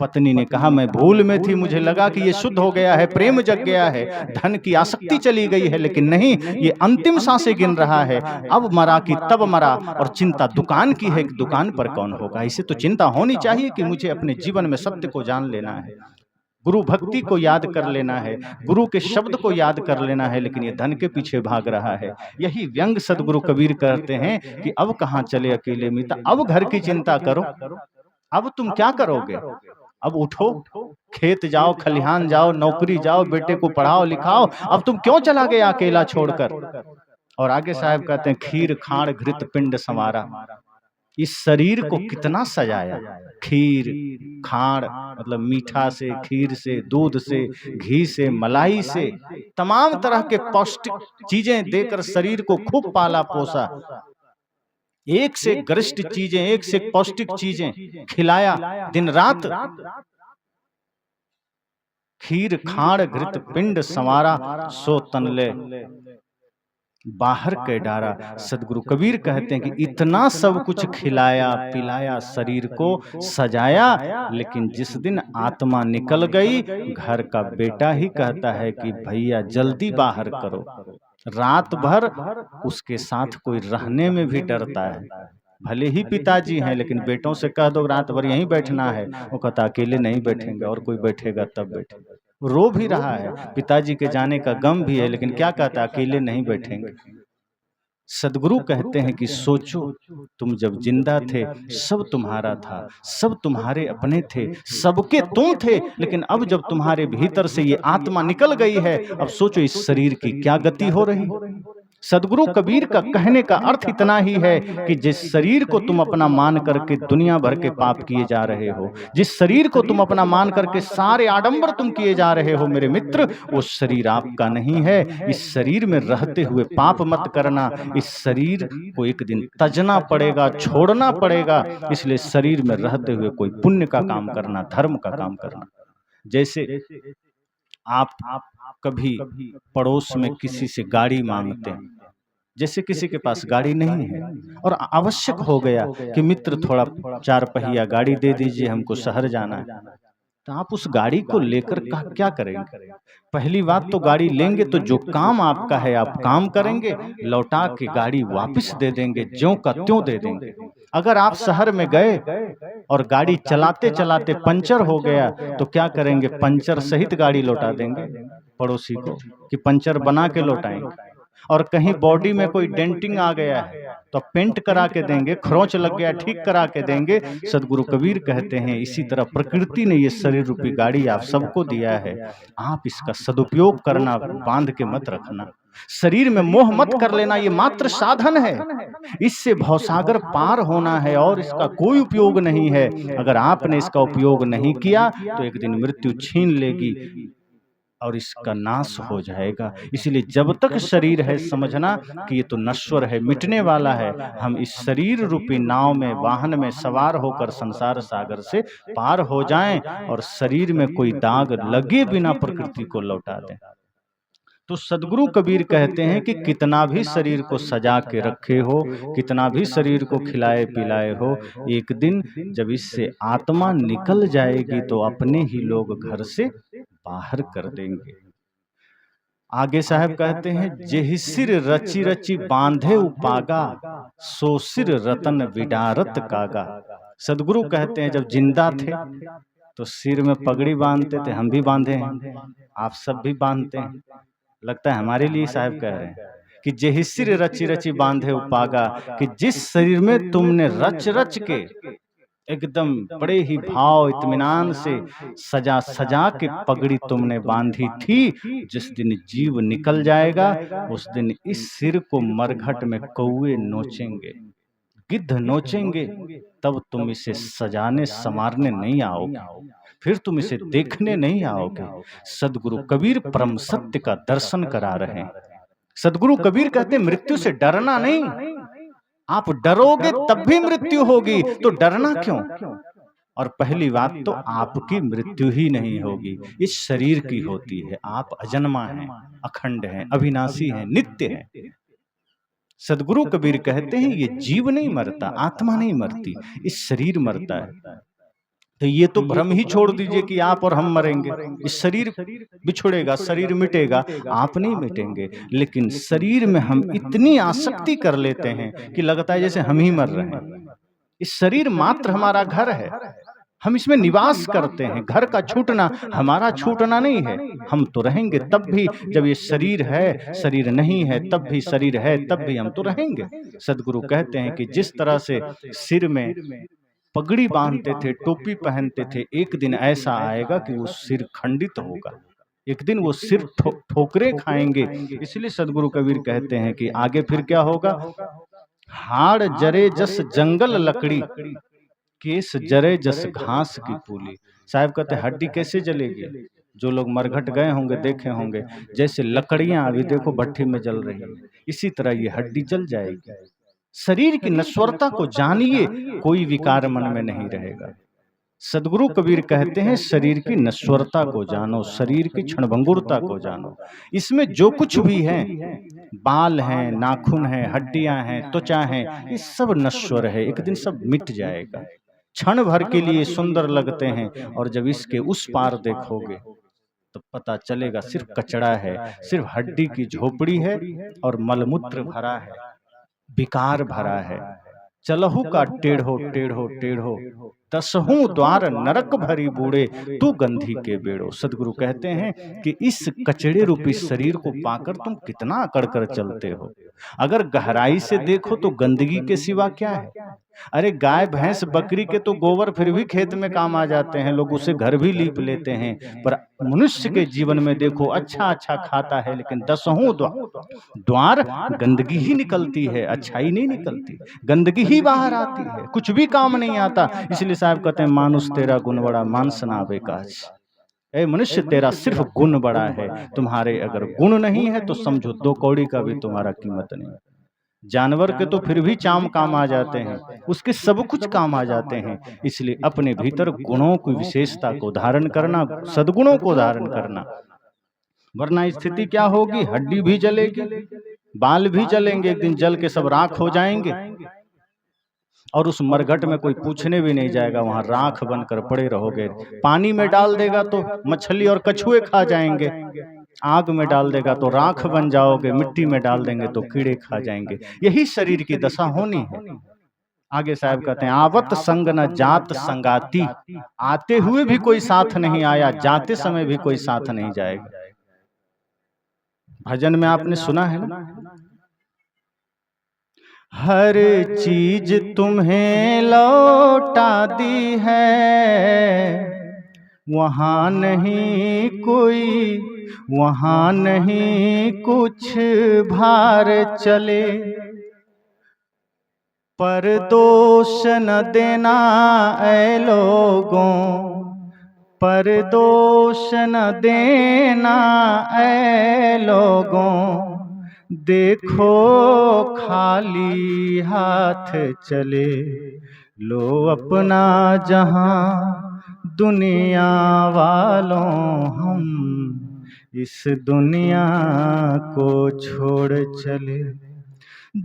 पत्नी ने कहा, मैं भूल में थी, मुझे लगा कि ये शुद्ध हो गया है, प्रेम जग गया है, धन की आसक्ति चली गई है, लेकिन नहीं, ये अंतिम सांसें गिन रहा है। अब मरा कि तब मरा, और चिंता दुकान की है कि दुकान पर कौन होगा। इसे तो चिंता होनी चाहिए कि मुझे अपने जीवन में सत्य को जान लेना है, गुरु भक्ति को याद कर लेना है, गुरु के शब्द को याद कर लेना है, लेकिन ये धन के पीछे भाग रहा है। यही व्यंग सदगुरु कबीर कहते हैं कि अब कहाँ चले अकेले मिता, अब घर की चिंता करो, अब तुम क्या करोगे? अब उठो, खेत जाओ, खलिहान जाओ, नौकरी जाओ, बेटे को पढ़ाओ लिखाओ, अब तुम क्यों चला गया अकेला छोड़कर? और आगे साहब कहते हैं, खीर खाड़ घृत पिंड संवारा, इस शरीर को कितना सजाया। खीर खाड़ मतलब मीठा से, खीर से, दूध से, घी से, मलाई से, तमाम तरह के पौष्टिक चीजें देकर शरीर को खूब पाला पोसा, एक से गरिष्ठ चीजें, एक से पौष्टिक चीजें खिलाया दिन रात। खीर खाड़ घृत पिंड संवारा, सो तनले बाहर के डारा। सदगुरु कबीर कहते हैं कि इतना सब कुछ खिलाया पिलाया, शरीर को सजाया, लेकिन जिस दिन आत्मा निकल गई, घर का बेटा ही कहता है कि भैया जल्दी बाहर करो, रात भर उसके साथ कोई रहने में भी डरता है। भले ही पिताजी हैं, लेकिन बेटों से कह दो रात भर यहीं बैठना है, वो कहता अकेले नहीं बैठेंगे, और कोई बैठेगा तब बैठेंगे। रो भी रहा है, पिताजी के जाने का गम भी है, लेकिन क्या कहता, अकेले नहीं बैठेंगे। सदगुरु कहते हैं कि सोचो, तुम जब जिंदा थे सब तुम्हारा था, सब तुम्हारे अपने थे, सबके तुम थे, लेकिन अब जब तुम्हारे भीतर से ये आत्मा निकल गई है, अब सोचो इस शरीर की क्या गति हो रही। सदगुरु कबीर का कहने का अर्थ इतना ही है कि जिस शरीर को तुम अपना मान करके दुनिया भर के पाप किए जा रहे हो, जिस शरीर को तुम अपना मान करके सारे आडंबर तुम किए जा रहे हो मेरे मित्र, वो शरीर आपका नहीं है। इस शरीर में रहते हुए पाप मत करना, इस शरीर को एक दिन तजना पड़ेगा, छोड़ना पड़ेगा। इसलिए शरीर में रहते हुए कोई पुण्य का काम करना, धर्म का काम करना। जैसे आप कभी पड़ोस में किसी से गाड़ी मांगते हैं, जैसे किसी के पास गाड़ी नहीं है और आवश्यक हो गया कि मित्र थोड़ा 4 पहिया गाड़ी दे दीजिए, हमको शहर जाना है, तो आप उस गाड़ी को लेकर क्या करेंगे? पहली बात तो गाड़ी लेंगे तो जो काम आपका है आप काम करेंगे, लौटा के गाड़ी वापस दे देंगे, ज्यों का त्यों दे देंगे। अगर आप शहर में गए और गाड़ी चलाते चलाते पंचर हो गया तो क्या करेंगे? पंचर सहित गाड़ी लौटा देंगे पड़ोसी को कि पंचर बना के लौटाएंगे। और कहीं बॉडी में कोई डेंटिंग आ गया है तो पेंट करा के देंगे, खरोंच लग गया ठीक करा के देंगे। सदगुरु कबीर कहते हैं इसी तरह प्रकृति ने ये शरीर रूपी गाड़ी आप सबको दिया है, आप इसका सदुपयोग करना, बांध के मत रखना, शरीर में मोह मत कर लेना। ये मात्र साधन है, इससे भवसागर पार होना है और इसका कोई उपयोग नहीं है। अगर आपने इसका उपयोग नहीं किया तो एक दिन मृत्यु छीन लेगी और इसका नाश हो जाएगा। इसलिए जब तक शरीर है समझना कि ये तो नश्वर है, मिटने वाला है। हम इस शरीर रूपी नाव में, वाहन में सवार होकर संसार सागर से पार हो जाएं और शरीर में कोई दाग लगे बिना प्रकृति को लौटा दें। तो सदगुरु कबीर कहते हैं कि कितना भी शरीर को सजा के रखे हो, कितना भी शरीर को खिलाए पिलाए हो, एक दिन जब इससे आत्मा निकल जाएगी तो अपने ही लोग घर से बाहर कर देंगे। आगे साहब कहते हैं, जेहि सिर रची रची बांधे उपागा, सो सिर रतन विडारत कागा। सदगुरु कहते हैं जब जिंदा थे तो सिर में पगड़ी बांधते थे, हम भी बांधे हैं, आप सब भी बांधते हैं। लगता है हमारे लिए साहब कह रहे हैं कि जेहि सिर रची रची बांधे उपागा, कि जिस शरीर में तुमने रच रच के एकदम बड़े ही भाव इत्मीनान से सजा सजा के पगड़ी तुमने बांधी थी, जिस दिन जीव निकल जाएगा उस दिन इस सिर को मरघट में कौए नोचेंगे, गिद्ध नोचेंगे, तब तुम इसे सजाने संवारने नहीं आओगे, फिर तुम इसे देखने नहीं आओगे। सदगुरु कबीर परम सत्य का दर्शन करा रहे हैं। सदगुरु कबीर कहते हैं मृत्यु से डरना नहीं, आप डरोगे तब भी मृत्यु होगी, तो डरना क्यों? और पहली बात तो आपकी मृत्यु ही नहीं होगी, इस शरीर की होती है। आप अजन्मा हैं, अखंड हैं, अविनाशी हैं, नित्य हैं। सदगुरु कबीर कहते हैं ये जीव नहीं मरता, आत्मा नहीं मरती, इस शरीर मरता है। तो ये तो भ्रम ही छोड़ दीजिए कि आप और हम मरेंगे। इस शरीर बिछुड़ेगा, शरीर मिटेगा, आप नहीं मिटेंगे। लेकिन शरीर में हम इतनी आसक्ति कर लेते हैं कि लगता है जैसे हम ही मर रहे हैं। इस शरीर मात्र हमारा घर है, हम इसमें निवास करते हैं। घर का छूटना हमारा छूटना नहीं है, हम तो रहेंगे तब भी जब ये शरीर है, शरीर नहीं है तब भी, शरीर है तब भी हम तो रहेंगे। सदगुरु कहते हैं कि जिस तरह से सिर में पगड़ी बांधते थे, टोपी पहनते थे, एक दिन ऐसा आएगा कि वो सिर खंडित होगा, एक दिन वो सिर ठोकरे खाएंगे। इसलिए सदगुरु कबीर कहते हैं कि आगे फिर क्या होगा? हाड़ जरे जस जंगल लकड़ी, केस जरे जस घास की पूली। साहब कहते हैं हड्डी कैसे जलेगी? जो लोग मरघट गए होंगे देखे होंगे, जैसे लकड़ियां अभी देखो भट्ठी में जल रही है, इसी तरह ये हड्डी जल जाएगी। शरीर की नश्वरता को जानिए, कोई विकार मन में नहीं रहेगा। सदगुरु कबीर कहते हैं शरीर की नश्वरता को जानो, शरीर की क्षणभंगुरता को जानो। इसमें जो कुछ भी है, बाल हैं, नाखून हैं, हड्डियां हैं, त्वचा हैं, ये सब नश्वर है, एक दिन सब मिट जाएगा। क्षण भर के लिए सुंदर लगते हैं और जब इसके उस पार देखोगे तो पता चलेगा सिर्फ कचड़ा है, सिर्फ हड्डी की झोपड़ी है और मलमूत्र भरा है, विकार भरा है। चलहु का टेढ़ो टेढ़ो टेढ़ो, दसहूं द्वार नरक भरी बूढ़े, तू गंधी के बेड़ो। सदगुरु कहते हैं कि इस कचड़े रूपी शरीर को पाकर तुम कितना अकड़ कर चलते हो। अगर गहराई से देखो तो गंदगी के सिवा क्या है। अरे गाय भैंस बकरी के तो गोबर फिर भी खेत में काम आ जाते हैं, लोग उसे घर भी लीप लेते हैं, पर मनुष्य के जीवन में देखो अच्छा अच्छा खाता है, लेकिन दसहूं द्वार गंदगी ही निकलती है, अच्छाई नहीं निकलती, गंदगी ही बाहर आती है, कुछ भी काम नहीं आता। इसलिए साहब कहते हैं मानुष तेरा गुण बड़ा मान सनावे काज। ए मनुष्य तेरा सिर्फ गुण बड़ा है, तुम्हारे अगर गुण नहीं है तो समझो 2 कौड़ी का भी तुम्हारा कीमत नहीं। जानवर के तो फिर भी चाम काम आ जाते हैं, उसके सब कुछ काम आ जाते हैं। इसलिए अपने भीतर गुणों की विशेषता को धारण करना, सद्गुणों को धारण करना, वरना स्थिति क्या होगी, हड्डी भी जलेगी, बाल भी जलेंगे, एक दिन जल के सब राख हो जाएंगे और उस मरघट में कोई पूछने भी नहीं जाएगा, वहां राख बनकर पड़े रहोगे। पानी में डाल देगा तो मछली और कछुए खा जाएंगे, आग में डाल देगा तो राख बन जाओगे, मिट्टी में डाल देंगे तो कीड़े खा जाएंगे। यही शरीर की दशा होनी है। आगे साहब कहते हैं आवत संग न जात संगाती, आते हुए भी कोई साथ नहीं आया, जाते समय भी कोई साथ नहीं जाएगा। भजन में आपने सुना है ना, हर चीज तुम्हें लौटा दी है, वहां नहीं कोई, वहां नहीं कुछ भार चले, पर दोष न देना ऐ लोगों, पर दोष न देना ऐ लोगों, देखो खाली हाथ चले, लो अपना जहां दुनिया वालों, हम इस दुनिया को छोड़ चले।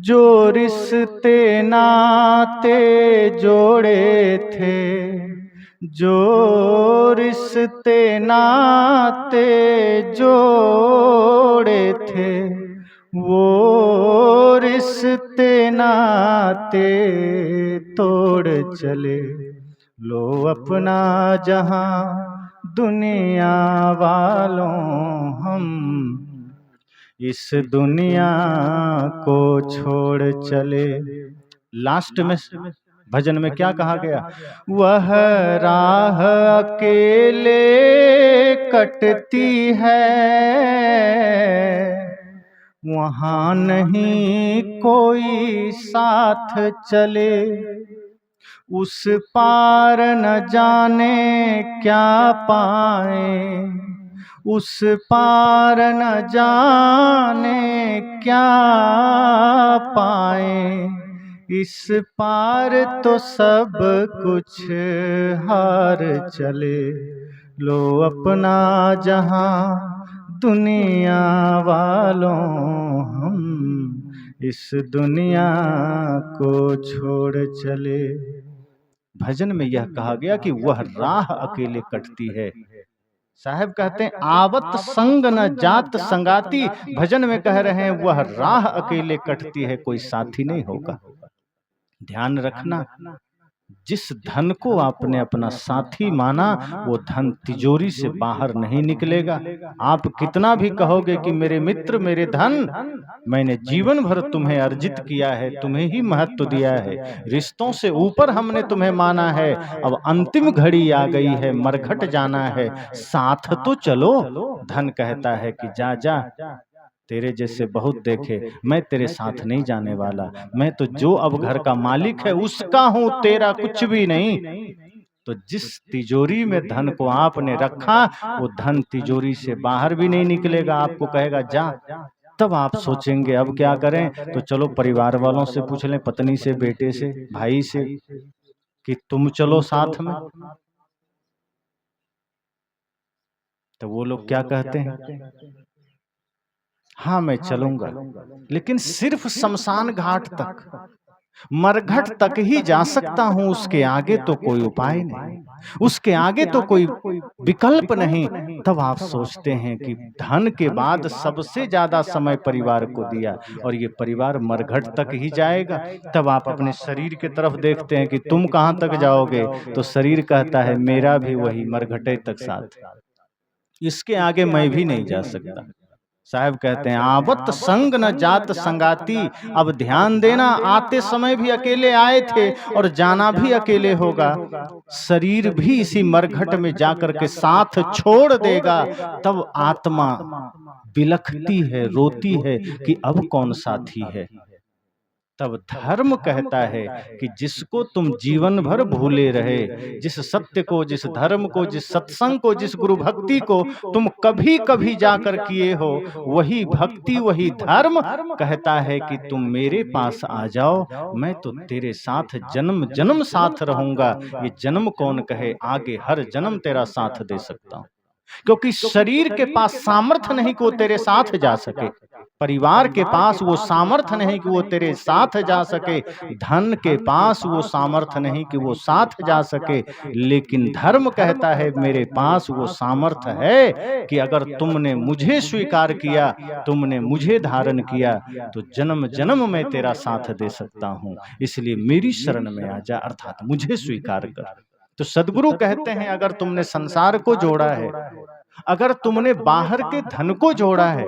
जो रिश्ते नाते जोड़े थे, जो रिश्ते नाते जोड़े थे, वो रिश्ते नाते तोड़ चले, लो अपना जहां दुनिया वालों, हम इस दुनिया को छोड़ चले। लास्ट में भजन में क्या कहा गया, वह राह अकेले कटती है, वहां नहीं कोई साथ चले, उस पार न जाने क्या पाए, उस पार न जाने क्या पाए, इस पार तो सब कुछ हार चले, लो अपना जहां दुनिया वालों, हम इस दुनिया को छोड़ चले। भजन में यह कहा गया कि वह राह अकेले कटती है। साहब कहते हैं आवत संग न जात संगाती, भजन में कह रहे हैं वह राह अकेले कटती है, कोई साथी नहीं होगा। ध्यान रखना, जिस धन को आपने अपना साथी माना वो धन तिजोरी से बाहर नहीं निकलेगा। आप कितना भी कहोगे कि मेरे मित्र मेरे धन, मैंने जीवन भर तुम्हें अर्जित किया है, तुम्हें ही महत्व दिया है, रिश्तों से ऊपर हमने तुम्हें माना है, अब अंतिम घड़ी आ गई है, मरघट जाना है, साथ तो चलो। धन कहता है कि जा जा, तेरे जैसे बहुत देखे, मैं तेरे साथ नहीं जाने वाला, मैं तो जो अब घर का मालिक है उसका हूं, तेरा कुछ भी नहीं। तो जिस तिजोरी में धन को आपने रखा वो धन तिजोरी से बाहर भी नहीं निकलेगा, आपको कहेगा जा। तब आप सोचेंगे अब क्या करें, तो चलो परिवार वालों से पूछ लें, पत्नी से, बेटे से, भाई से, कि तुम चलो साथ में। तो वो लोग क्या कहते हैं, हाँ मैं चलूंगा, लेकिन सिर्फ शमशान घाट तक, मरघट तक ही जा सकता हूं, उसके आगे तो कोई उपाय नहीं। उसके आगे तो कोई विकल्प नहीं। तब आप सोचते हैं कि धन के बाद सबसे ज्यादा समय परिवार को दिया और ये परिवार मरघट तक ही जाएगा। तब आप अपने शरीर की तरफ देखते हैं कि तुम कहाँ तक जाओगे, तो शरीर कहता है मेरा भी वही मरघटे तक साथ, इसके आगे मैं भी नहीं जा सकता। साहब कहते हैं आवत संग न जात संगाती। अब ध्यान देना, आते समय भी अकेले आए थे और जाना भी अकेले होगा। शरीर भी इसी मरघट में जाकर के साथ छोड़ देगा। तब आत्मा बिलखती है, रोती है कि अब कौन साथी है। तब धर्म कहता है कि जिसको तुम जीवन भर भूले रहे, जिस सत्य को, जिस धर्म को, जिस सत्संग को, जिस गुरु भक्ति को तुम कभी कभी जाकर किए हो, वही भक्ति, वही धर्म कहता है कि तुम मेरे पास आ जाओ, मैं तो तेरे साथ जन्म जन्म साथ रहूंगा। ये जन्म कौन कहे, आगे हर जन्म तेरा साथ दे सकता हूं। क्योंकि शरीर के पास सामर्थ्य नहीं कि वो तेरे साथ जा सके, परिवार के पास वो सामर्थ्य नहीं कि वो तेरे साथ जा सके, धन के पास वो सामर्थ्य नहीं कि वो साथ जा सके, लेकिन धर्म कहता है मेरे पास वो सामर्थ्य है कि अगर तुमने मुझे स्वीकार किया, तुमने मुझे धारण किया, तो जन्म जन्म मैं तेरा साथ दे सकता हूं। इसलिए मेरी शरण में आ जा, अर्थात मुझे स्वीकार कर। तो सदगुरु कहते हैं अगर तुमने संसार को जोड़ा है, अगर तुमने बाहर के धन को जोड़ा है,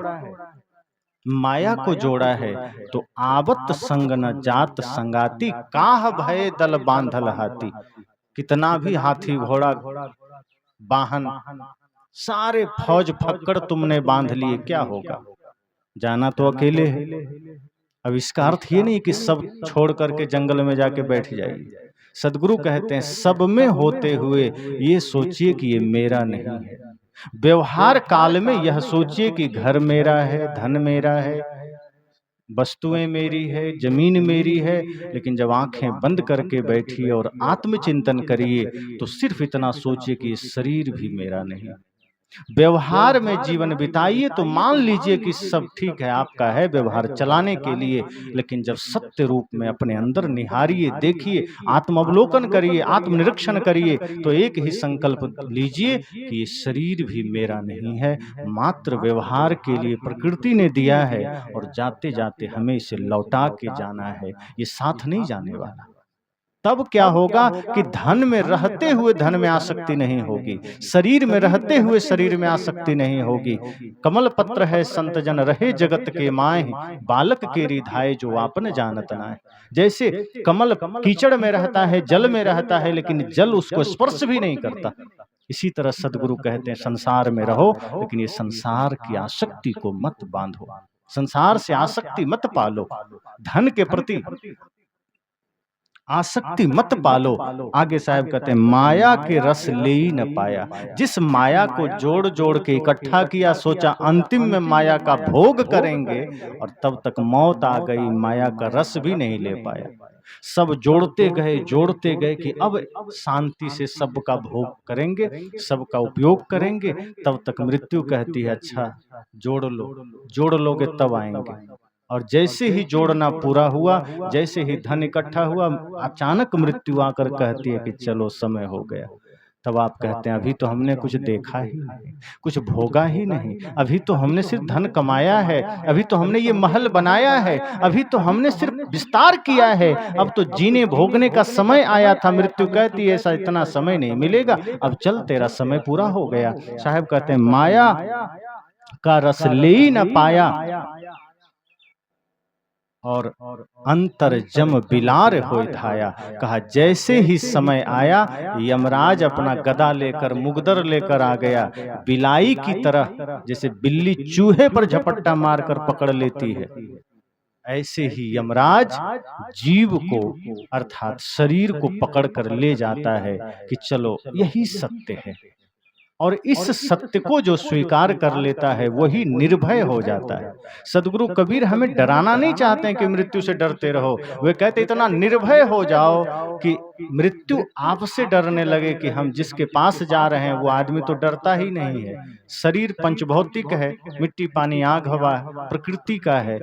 माया को जोड़ा है, तो आवत संग न जात संगाती। काह भय दल बांधल हाथी। कितना भी हाथी घोड़ा वाहन सारे फौज फक्कड़ तुमने बांध लिए, क्या होगा, जाना तो अकेले है। अब इसका अर्थ ये नहीं कि सब छोड़ करके जंगल में जाके बैठ जाइए। सदगुरु कहते हैं सब में होते हुए ये सोचिए कि ये मेरा नहीं है। व्यवहार काल में यह सोचिए कि घर मेरा है, धन मेरा है, वस्तुएं मेरी है, जमीन मेरी है। लेकिन जब आंखें बंद करके बैठिए और आत्मचिंतन करिए, तो सिर्फ इतना सोचिए कि ये शरीर भी मेरा नहीं। व्यवहार में जीवन बिताइए तो मान लीजिए कि सब ठीक है, आपका है व्यवहार चलाने के लिए, लेकिन जब सत्य रूप में अपने अंदर निहारिए, देखिए, आत्मावलोकन करिए, आत्मनिरीक्षण करिए, तो एक ही संकल्प लीजिए कि ये शरीर भी मेरा नहीं है, मात्र व्यवहार के लिए प्रकृति ने दिया है और जाते जाते हमें इसे लौटा के जाना है, ये साथ नहीं जाने वाला। तब क्या होगा कि धन में रहते हुए धन में आसक्ति नहीं होगी, शरीर में रहते हुए शरीर में आसक्ति नहीं होगी। कमल पत्र है संत जन रहे जगत के माय, बालक के रिधाए जो आपन जानत ना है। जैसे कमल कीचड़ में रहता है, जल में रहता है, लेकिन जल उसको स्पर्श भी नहीं करता, इसी तरह सदगुरु कहते हैं संसार में रहो, लेकिन ये संसार की आसक्ति को मत बांधो, संसार से आसक्ति मत पालो, धन के प्रति आसक्ति मत पालो। आगे साहब कहते हैं माया के रस ले ही न पाया। जिस माया को जोड़ जोड़ के इकट्ठा किया, सोचा अंतिम में माया का भोग करेंगे, और तब तक मौत आ गई, माया का रस भी नहीं ले पाया। सब जोड़ते गए कि अब शांति से सबका भोग करेंगे, सबका उपयोग करेंगे। तब तक मृत्यु कहती है अच्छा जोड़ लोगे तब आएंगे। और जैसे ही जोड़ना पूरा हुआ, जैसे ही धन इकट्ठा हुआ, अचानक मृत्यु आकर कहती है कि चलो समय हो गया। तब आप कहते हैं अभी तो हमने कुछ देखा ही नहीं, कुछ भोगा ही नहीं, अभी तो हमने सिर्फ धन कमाया है, अभी तो हमने ये महल बनाया है, अभी तो हमने सिर्फ विस्तार किया है, अब तो जीने भोगने का समय आया था। मृत्यु कहती है ऐसा इतना समय नहीं मिलेगा, अब चल तेरा समय पूरा हो गया। साहब कहते हैं माया का रस ले ही न पाया, और अंतर जम बिलार होय धाया। कहा जैसे ही समय आया, यमराज अपना गदा लेकर, मुगदर लेकर आ गया, बिलाई की तरह, जैसे बिल्ली चूहे पर झपट्टा मारकर पकड़ लेती है, ऐसे ही यमराज जीव को अर्थात शरीर को पकड़कर ले जाता है कि चलो यही सत्य है। और इस सत्य को जो स्वीकार कर लेता है वही निर्भय हो जाता है। सदगुरु कबीर हमें डराना नहीं चाहते हैं कि मृत्यु से डरते रहो, वे कहते इतना निर्भय हो जाओ कि मृत्यु आपसे डरने लगे कि हम जिसके पास जा रहे हैं वो आदमी तो डरता ही नहीं है। शरीर पंचभौतिक है, मिट्टी पानी आग हवा प्रकृति का है,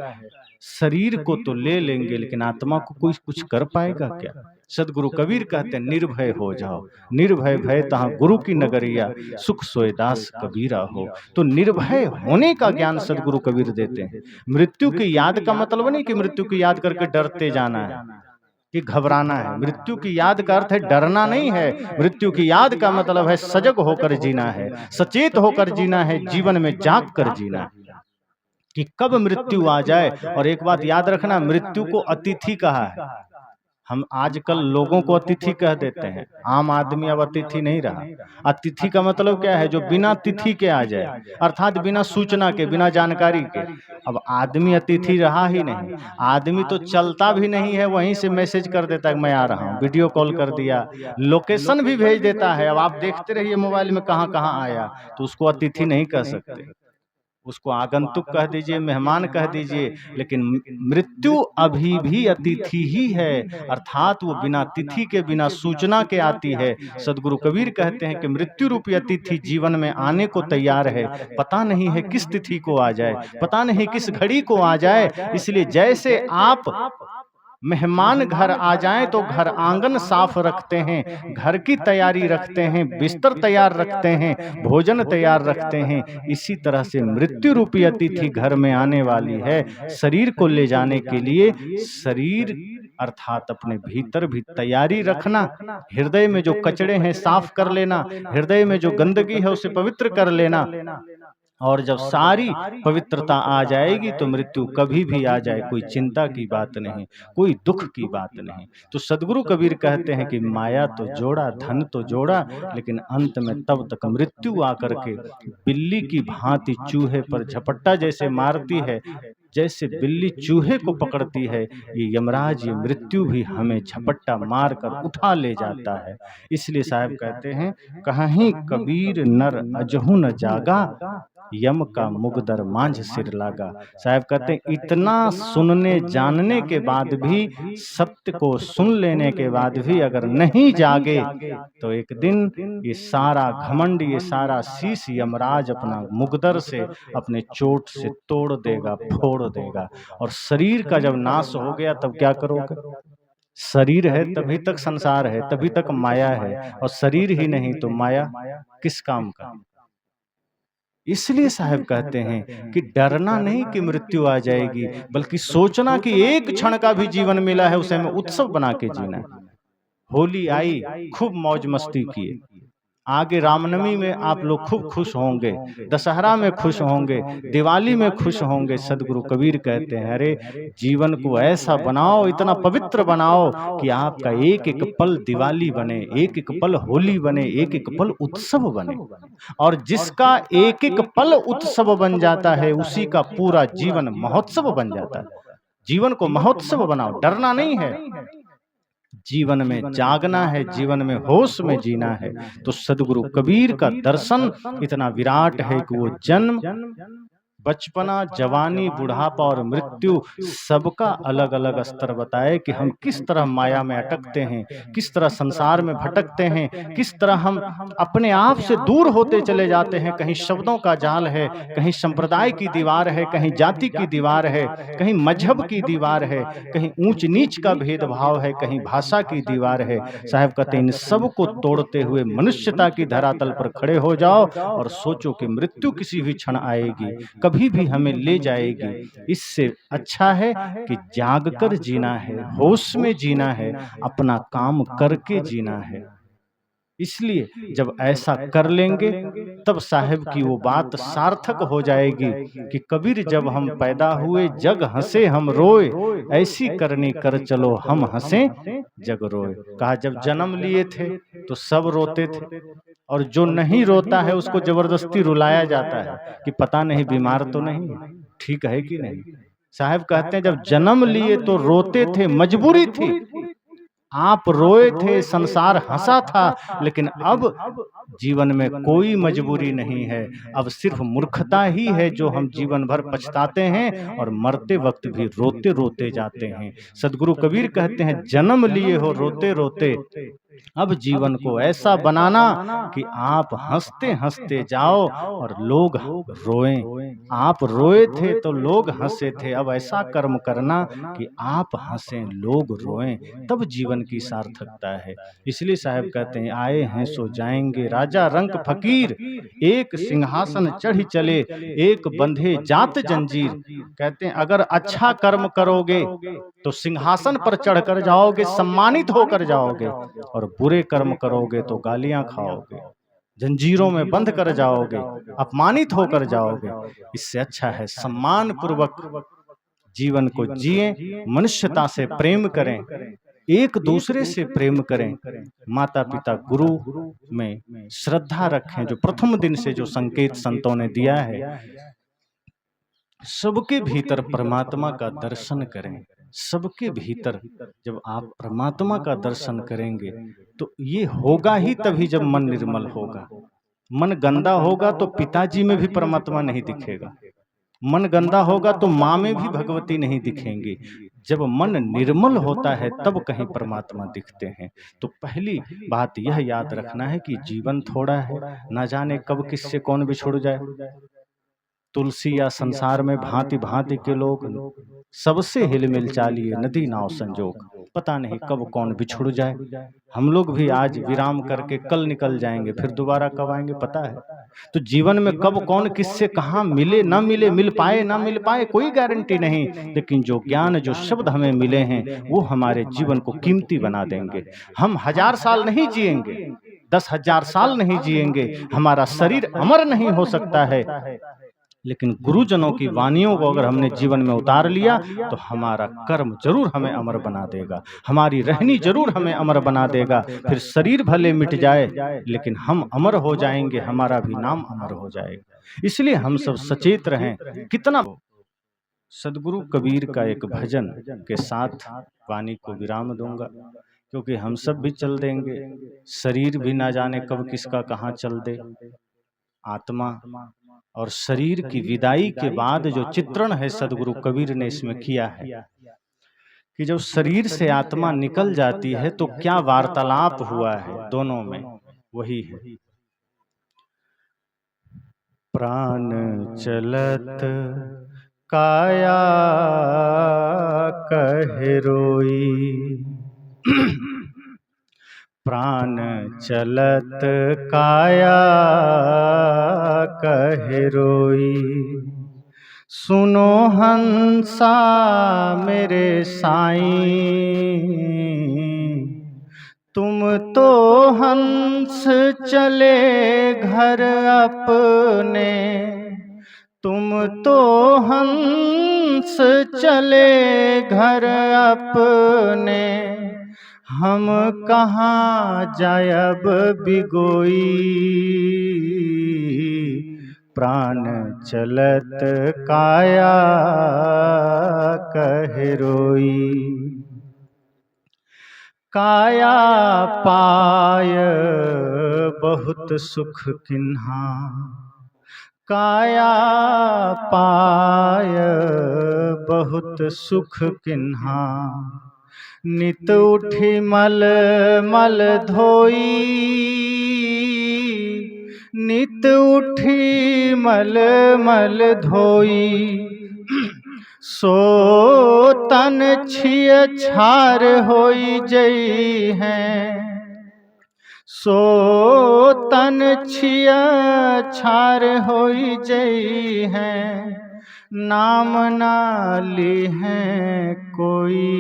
शरीर को तो ले लेंगे लेकिन आत्मा को कोई कुछ कर पाएगा क्या? सदगुरु कबीर कहते हैं निर्भय हो जाओ, निर्भय भय तहाँ गुरु की नगरिया, सुख सोए दास कबीरा हो। तो निर्भय होने का ज्ञान सदगुरु कबीर देते हैं। मृत्यु की याद का मतलब नहीं कि मृत्यु की याद करके डरते जाना है कि घबराना है। मृत्यु की याद का अर्थ है डरना नहीं है। मृत्यु की याद का मतलब है सजग होकर जीना है, सचेत होकर जीना है, जीवन में जाग कर जीना है कि कब मृत्यु आ जाए। और एक बात याद रखना, मृत्यु को अतिथि कहा है। हम आजकल लोगों को अतिथि कह देते हैं, आम आदमी अब अतिथि नहीं रहा। अतिथि का मतलब क्या है? जो बिना तिथि के आ जाए, अर्थात बिना सूचना के, बिना जानकारी के। अब आदमी अतिथि रहा ही नहीं। आदमी तो चलता भी नहीं है, वहीं से मैसेज कर देता है मैं आ रहा हूँ, वीडियो कॉल कर दिया, लोकेशन भी भेज देता है। अब आप देखते रहिए मोबाइल में कहाँ कहाँ आया, तो उसको अतिथि नहीं कह सकते, उसको आगंतुक कह दीजिए, मेहमान कह दीजिए। लेकिन मृत्यु अभी भी अतिथि ही है, अर्थात वो बिना तिथि के, बिना सूचना के आती है। सदगुरु कबीर कहते हैं कि मृत्यु रूपी अतिथि जीवन में आने को तैयार है। पता नहीं है किस तिथि को आ जाए, पता नहीं किस घड़ी को आ जाए। इसलिए जैसे आप मेहमान घर आ जाएं तो घर आंगन साफ रखते हैं, घर की तैयारी रखते हैं, बिस्तर तैयार रखते हैं, भोजन तैयार रखते हैं, इसी तरह से मृत्यु रूपी अतिथि घर में आने वाली है। शरीर को ले जाने के लिए शरीर अर्थात अपने भीतर भी तैयारी रखना, हृदय में जो कचड़े हैं साफ कर लेना, हृदय में जो गंदगी है उसे पवित्र कर लेना। और जब सारी पवित्रता आ जाएगी तो मृत्यु कभी भी आ जाए, कोई चिंता की बात नहीं, कोई दुख की बात नहीं। तो सदगुरु कबीर कहते हैं कि माया तो जोड़ा, धन तो जोड़ा, लेकिन अंत में तब तक मृत्यु आकर के बिल्ली की भांति चूहे पर झपट्टा जैसे मारती है, जैसे बिल्ली चूहे को पकड़ती है, ये यमराज, ये मृत्यु भी हमें झपट्टा मार कर उठा ले जाता है। इसलिए साहब कहते हैं, कहीं कबीर नर अजहू न जागा, यम का मुगदर मांझ सिर लागा। साहब कहते हैं इतना सुनने जानने के बाद भी, सत्य को सुन लेने के बाद भी अगर नहीं जागे तो एक दिन ये सारा घमंड, ये सारा शीश यमराज अपना मुगदर से, अपने चोट से तोड़ देगा, फोड़ देगा। और शरीर का जब नाश हो गया तब क्या करोगे? शरीर है तभी तक संसार है, तभी तक माया है, और शरीर ही नहीं तो माया किस काम का? इसलिए साहब कहते हैं कि डरना नहीं कि मृत्यु आ जाएगी, बल्कि सोचना कि एक क्षण का भी जीवन मिला है उसे हमें उत्सव बना के जीना है। होली आई, खूब मौज मस्ती किए, आगे रामनवमी में आप लोग खूब खुश होंगे, दशहरा में खुश होंगे, दिवाली में खुश होंगे। सदगुरु कबीर कहते हैं अरे जीवन को ऐसा बनाओ, इतना पवित्र बनाओ कि आपका एक एक पल दिवाली बने, एक एक पल होली बने, एक एक पल उत्सव बने। और जिसका एक एक पल उत्सव बन जाता है उसी का पूरा जीवन महोत्सव बन जाता है। जीवन को महोत्सव बनाओ, डरना नहीं है, जीवन में जागना है, जीवन में होश में जीना है। तो सदगुरु कबीर का दर्शन इतना विराट है कि वो जन्म, बचपना, जवानी, बुढ़ापा और मृत्यु सबका अलग अलग स्तर बताए कि हम किस तरह माया में अटकते हैं, किस तरह संसार में भटकते हैं, किस तरह हम अपने आप से दूर होते चले जाते हैं। कहीं शब्दों का जाल है, कहीं संप्रदाय की दीवार है, कहीं जाति की दीवार है, कहीं मजहब की दीवार है, कहीं ऊंच नीच का भेदभाव है, कहीं भाषा की दीवार है। साहब कहते हैं इन सब को तोड़ते हुए मनुष्यता की धरातल पर खड़े हो जाओ और सोचो कि मृत्यु किसी भी क्षण आएगी, कभी भी हमें ले जाएगी। इससे अच्छा है कि जागकर जीना है, होश में जीना है, अपना काम करके जीना है। इसलिए जब ऐसा कर लेंगे तब साहिब की वो बात सार्थक हो जाएगी कि कबीर जब हम पैदा हुए जग हंसे हम रोए, ऐसी करनी कर चलो हम हंसे जग रोए। कहा जब जन्म लिए थे तो सब रोते थे, और जो नहीं रोता है उसको जबरदस्ती रुलाया जाता है कि पता नहीं बीमार तो नहीं है, ठीक है कि नहीं। साहब कहते हैं जब जन्म लिए तो रोते थे, मजबूरी थी, आप रोए थे, संसार हंसा था, लेकिन अब जीवन में कोई मजबूरी नहीं है। अब सिर्फ मूर्खता ही है जो हम जीवन भर पछताते हैं और मरते वक्त भी रोते रोते जाते हैं। सदगुरु कबीर कहते हैं जन्म लिए हो रोते रोते, अब जीवन को ऐसा बनाना कि आप हंसते हंसते जाओ और लोग रोएं। आप रोए थे तो लोग हंसे थे, अब ऐसा कर्म करना कि आप हंसें लोग रोएं, तब जीवन की सार्थकता है। इसलिए साहब कहते हैं, आए हैं सो जाएंगे राजा रंक फकीर, एक सिंहासन चढ़ी चले, एक बंधे जात जंजीर। कहते हैं अगर अच्छा कर्म करोगे तो सिंहासन पर चढ़कर जाओगे, सम्मानित होकर जाओगे, और बुरे कर्म करोगे तो गालियां खाओगे, जंजीरों में बंध कर जाओगे, अपमानित होकर जाओगे। इससे अच्छा है सम्मान पूर्वक जीवन को जिए, मनुष्यता से प्रेम करें, एक दूसरे से प्रेम करें, माता पिता गुरु में श्रद्धा रखें, जो प्रथम दिन से जो संकेत संतों ने दिया है, सबके भीतर परमात्मा का दर्शन करें। सबके भीतर जब आप परमात्मा का दर्शन करेंगे तो ये होगा ही तभी जब मन निर्मल होगा। मन गंदा होगा तो पिताजी में भी परमात्मा नहीं दिखेगा, मन गंदा होगा तो माँ में भी भगवती नहीं दिखेंगी। जब मन निर्मल होता है तब कहीं परमात्मा दिखते हैं। तो पहली बात यह याद रखना है कि जीवन थोड़ा है, ना जाने कब किससे कौन बिछुड़ जाए। तुलसी या संसार में भांति भांति के लोग, सबसे हिलमिल चालिए नदी नाव संजोग, पता नहीं कब कौन बिछुड़ जाए। हम लोग भी आज विराम करके कल निकल जाएंगे, फिर दोबारा कब आएंगे पता है। तो जीवन में कब कौन किससे कहाँ मिले ना मिले, मिल पाए ना मिल पाए, कोई गारंटी नहीं। लेकिन जो ज्ञान, जो शब्द हमें मिले हैं वो हमारे जीवन को कीमती बना देंगे। हम 1000 साल नहीं जिएंगे, 10,000 साल नहीं जिएंगे, हमारा शरीर अमर नहीं हो सकता है, लेकिन गुरुजनों की वाणियों को अगर हमने जीवन में उतार लिया तो हमारा कर्म जरूर हमें अमर बना देगा, हमारी रहनी जरूर हमें अमर बना देगा। फिर शरीर भले मिट जाए लेकिन हम अमर हो जाएंगे, हमारा भी नाम अमर हो जाएगा। इसलिए हम सब सचेत रहें। कितना सदगुरु कबीर का एक भजन के साथ वाणी को विराम दूंगा, क्योंकि हम सब भी चल देंगे, शरीर भी ना जाने कब किसका कहाँ चल दे। आत्मा और शरीर की विदाई के बाद जो चित्रण है सदगुरु कबीर ने इसमें किया है कि जब शरीर से आत्मा निकल जाती है तो क्या वार्तालाप हुआ है दोनों में, वही है। प्राण चलत काया कहे रोई, प्राण चलत काया कहे रोई, सुनो हंसा मेरे साईं, तुम तो हंस चले घर अपने, तुम तो हंस चले घर अपने, हम कहाँ जायब बिगोई, प्राण चलत काया कहे रोई, काया पाय बहुत सुख किन्हा, काया पाय बहुत सुख किन्हा, नित उठी मल मल धोई, नित उठी मल मल धोई, सो तन छिय छार होई जई हैं, सो तन छिय छार होई जई हैं, नाम ना ली है कोई,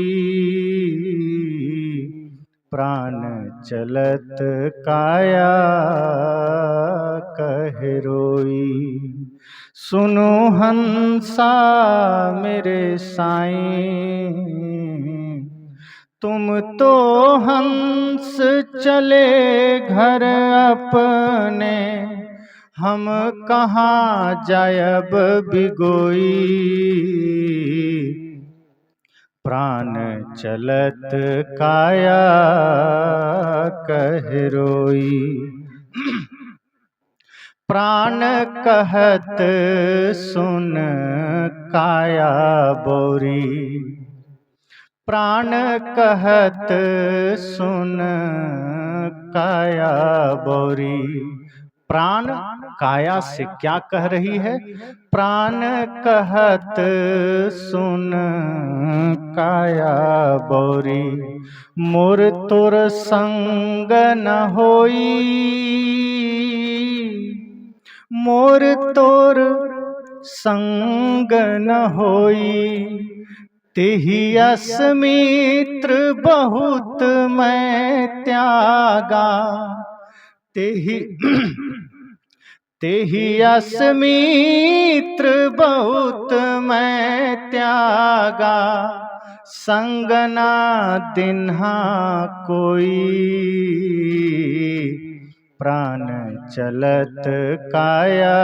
प्राण चलत काया कहे रोई, सुनो हंसा मेरे साईं, तुम तो हंस चले घर अपने, हम कहाँ जायब बिगोई, प्राण चलत काया कहे रोई, प्राण कहत सुन काया बोरी, प्राण कहत सुन काया बोरी। प्राण काया से क्या कह रही है? प्राण कहत सुन काया बोरी। मोर तोर संग न होई, मोर तोर संग न होई। तेहि अस्मित्र बहुत मैं त्यागा, तेहि तेहि अस्मित्र बहुत मैं त्यागा। संग ना दिन्हा कोई, प्राण चलत काया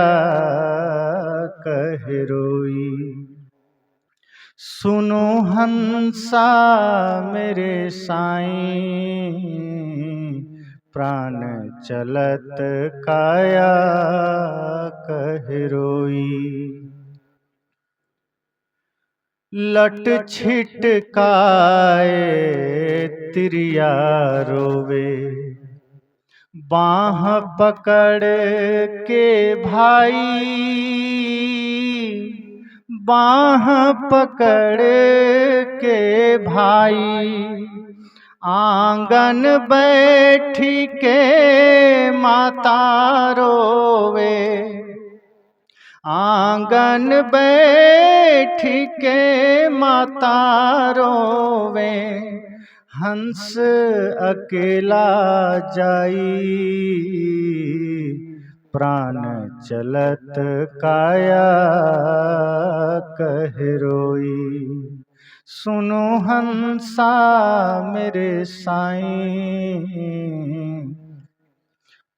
कह रोई। सुनो हंसा मेरे साईं, प्राण चलत काया कह रोई। लट छिटकाए तिरिया रोवे, बाह पकड़ के भाई, बाह पकड़ के भाई। आंगन बैठी के माता रोवे, आंगन बैठी के माता रोवे। हंस अकेला जाई, प्राण चलत काया कह रोई। सुनो हंसा मेरे साईं,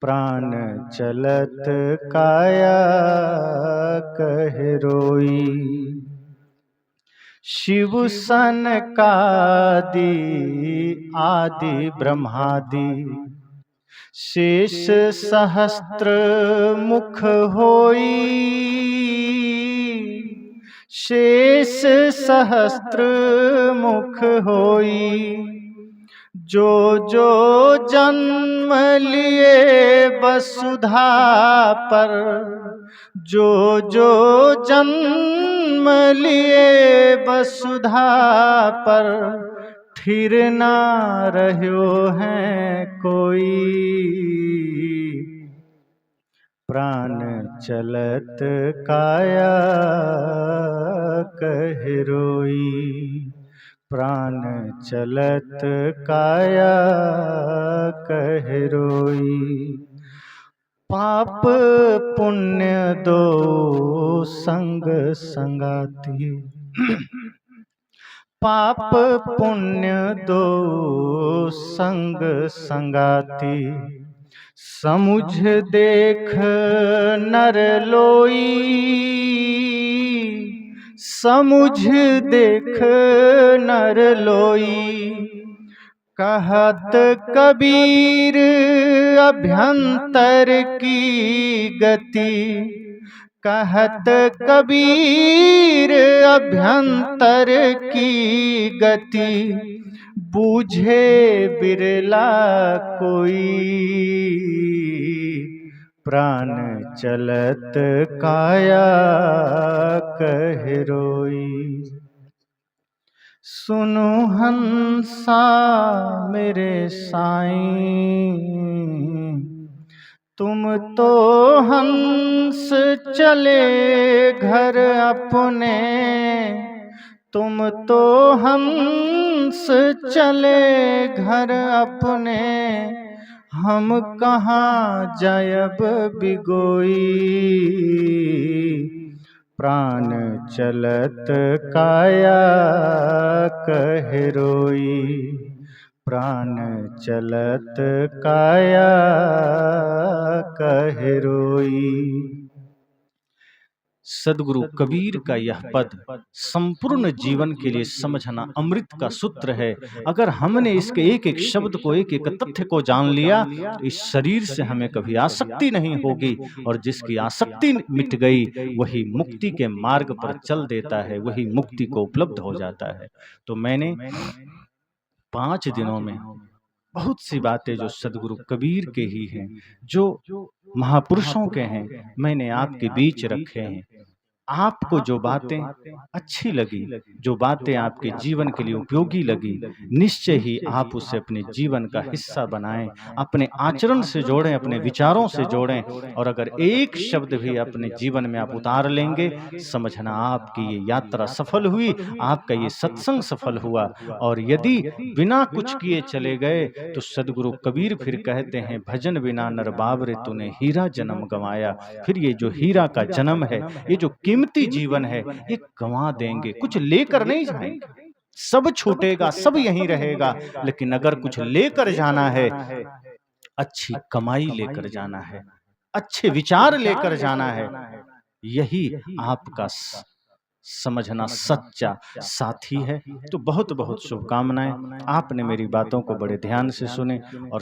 प्राण चलत काया कह रोई। शिव सनकादि आदि ब्रह्मादि, शेष सहस्त्र मुख होई, शेष सहस्त्र मुख होई। जो जो जन्म लिए वसुधा पर, जो जो जन्म लिए वसुधा पर। फिर ना रह्यो है कोई, प्राण चलत काया कह रोई। प्राण चलत काया कह रोई। पाप पुण्य दो संग संगाती, पाप पुण्य दो संग संगाती। समुझ देख नर लोई, समुझ देख नर लोई। कहत कबीर अभ्यंतर की गति, कहत कबीर अभ्यंतर की गति। बूझे बिरला कोई, प्राण चलत काया कह रोई। सुनो हंसा मेरे साईं, तुम तो हंस चले घर अपने, तुम तो हंस चले घर अपने। हम कहाँ जायब बिगोई, प्राण चलत काया कह रोई। प्राण चलत काया कह रोई। सदगुरु कबीर का यह पद संपूर्ण जीवन के लिए समझना अमृत का सूत्र है। अगर हमने इसके एक एक शब्द को, एक एक तथ्य को जान लिया तो इस शरीर से हमें कभी आसक्ति नहीं होगी, और जिसकी आसक्ति मिट गई वही मुक्ति के मार्ग पर चल देता है, वही मुक्ति को उपलब्ध हो जाता है। तो मैंने 5 दिनों में बहुत सी बातें जो सदगुरु कबीर के ही हैं, जो महापुरुषों के हैं, मैंने आपके बीच रखे हैं। आपको जो बातें अच्छी लगी, जो बातें आपके जीवन के लिए उपयोगी लगी, निश्चय ही आप उसे अपने जीवन का हिस्सा बनाएं, अपने आचरण से जोड़ें, अपने विचारों से जोड़ें। और अगर एक शब्द भी अपने जीवन में आप उतार लेंगे, समझना आपकी ये यात्रा सफल हुई, आपका ये सत्संग सफल हुआ। और यदि बिना कुछ किए चले गए, तो सदगुरु कबीर फिर कहते हैं, भजन बिना नर बावरे तूने हीरा जन्म गंवाया। फिर ये जो हीरा का जन्म है, ये जो कीमती जीवन है, ये गंवा देंगे, कुछ लेकर नहीं जाएंगे। सब छूटेगा, सब यहीं रहेगा, लेकिन अगर कुछ लेकर जाना है, अच्छी कमाई लेकर जाना है, अच्छे विचार लेकर जाना है, यही आपका समझना सच्चा साथी है। तो बहुत बहुत शुभकामनाएं। आपने मेरी बातों को बड़े ध्यान से सुने और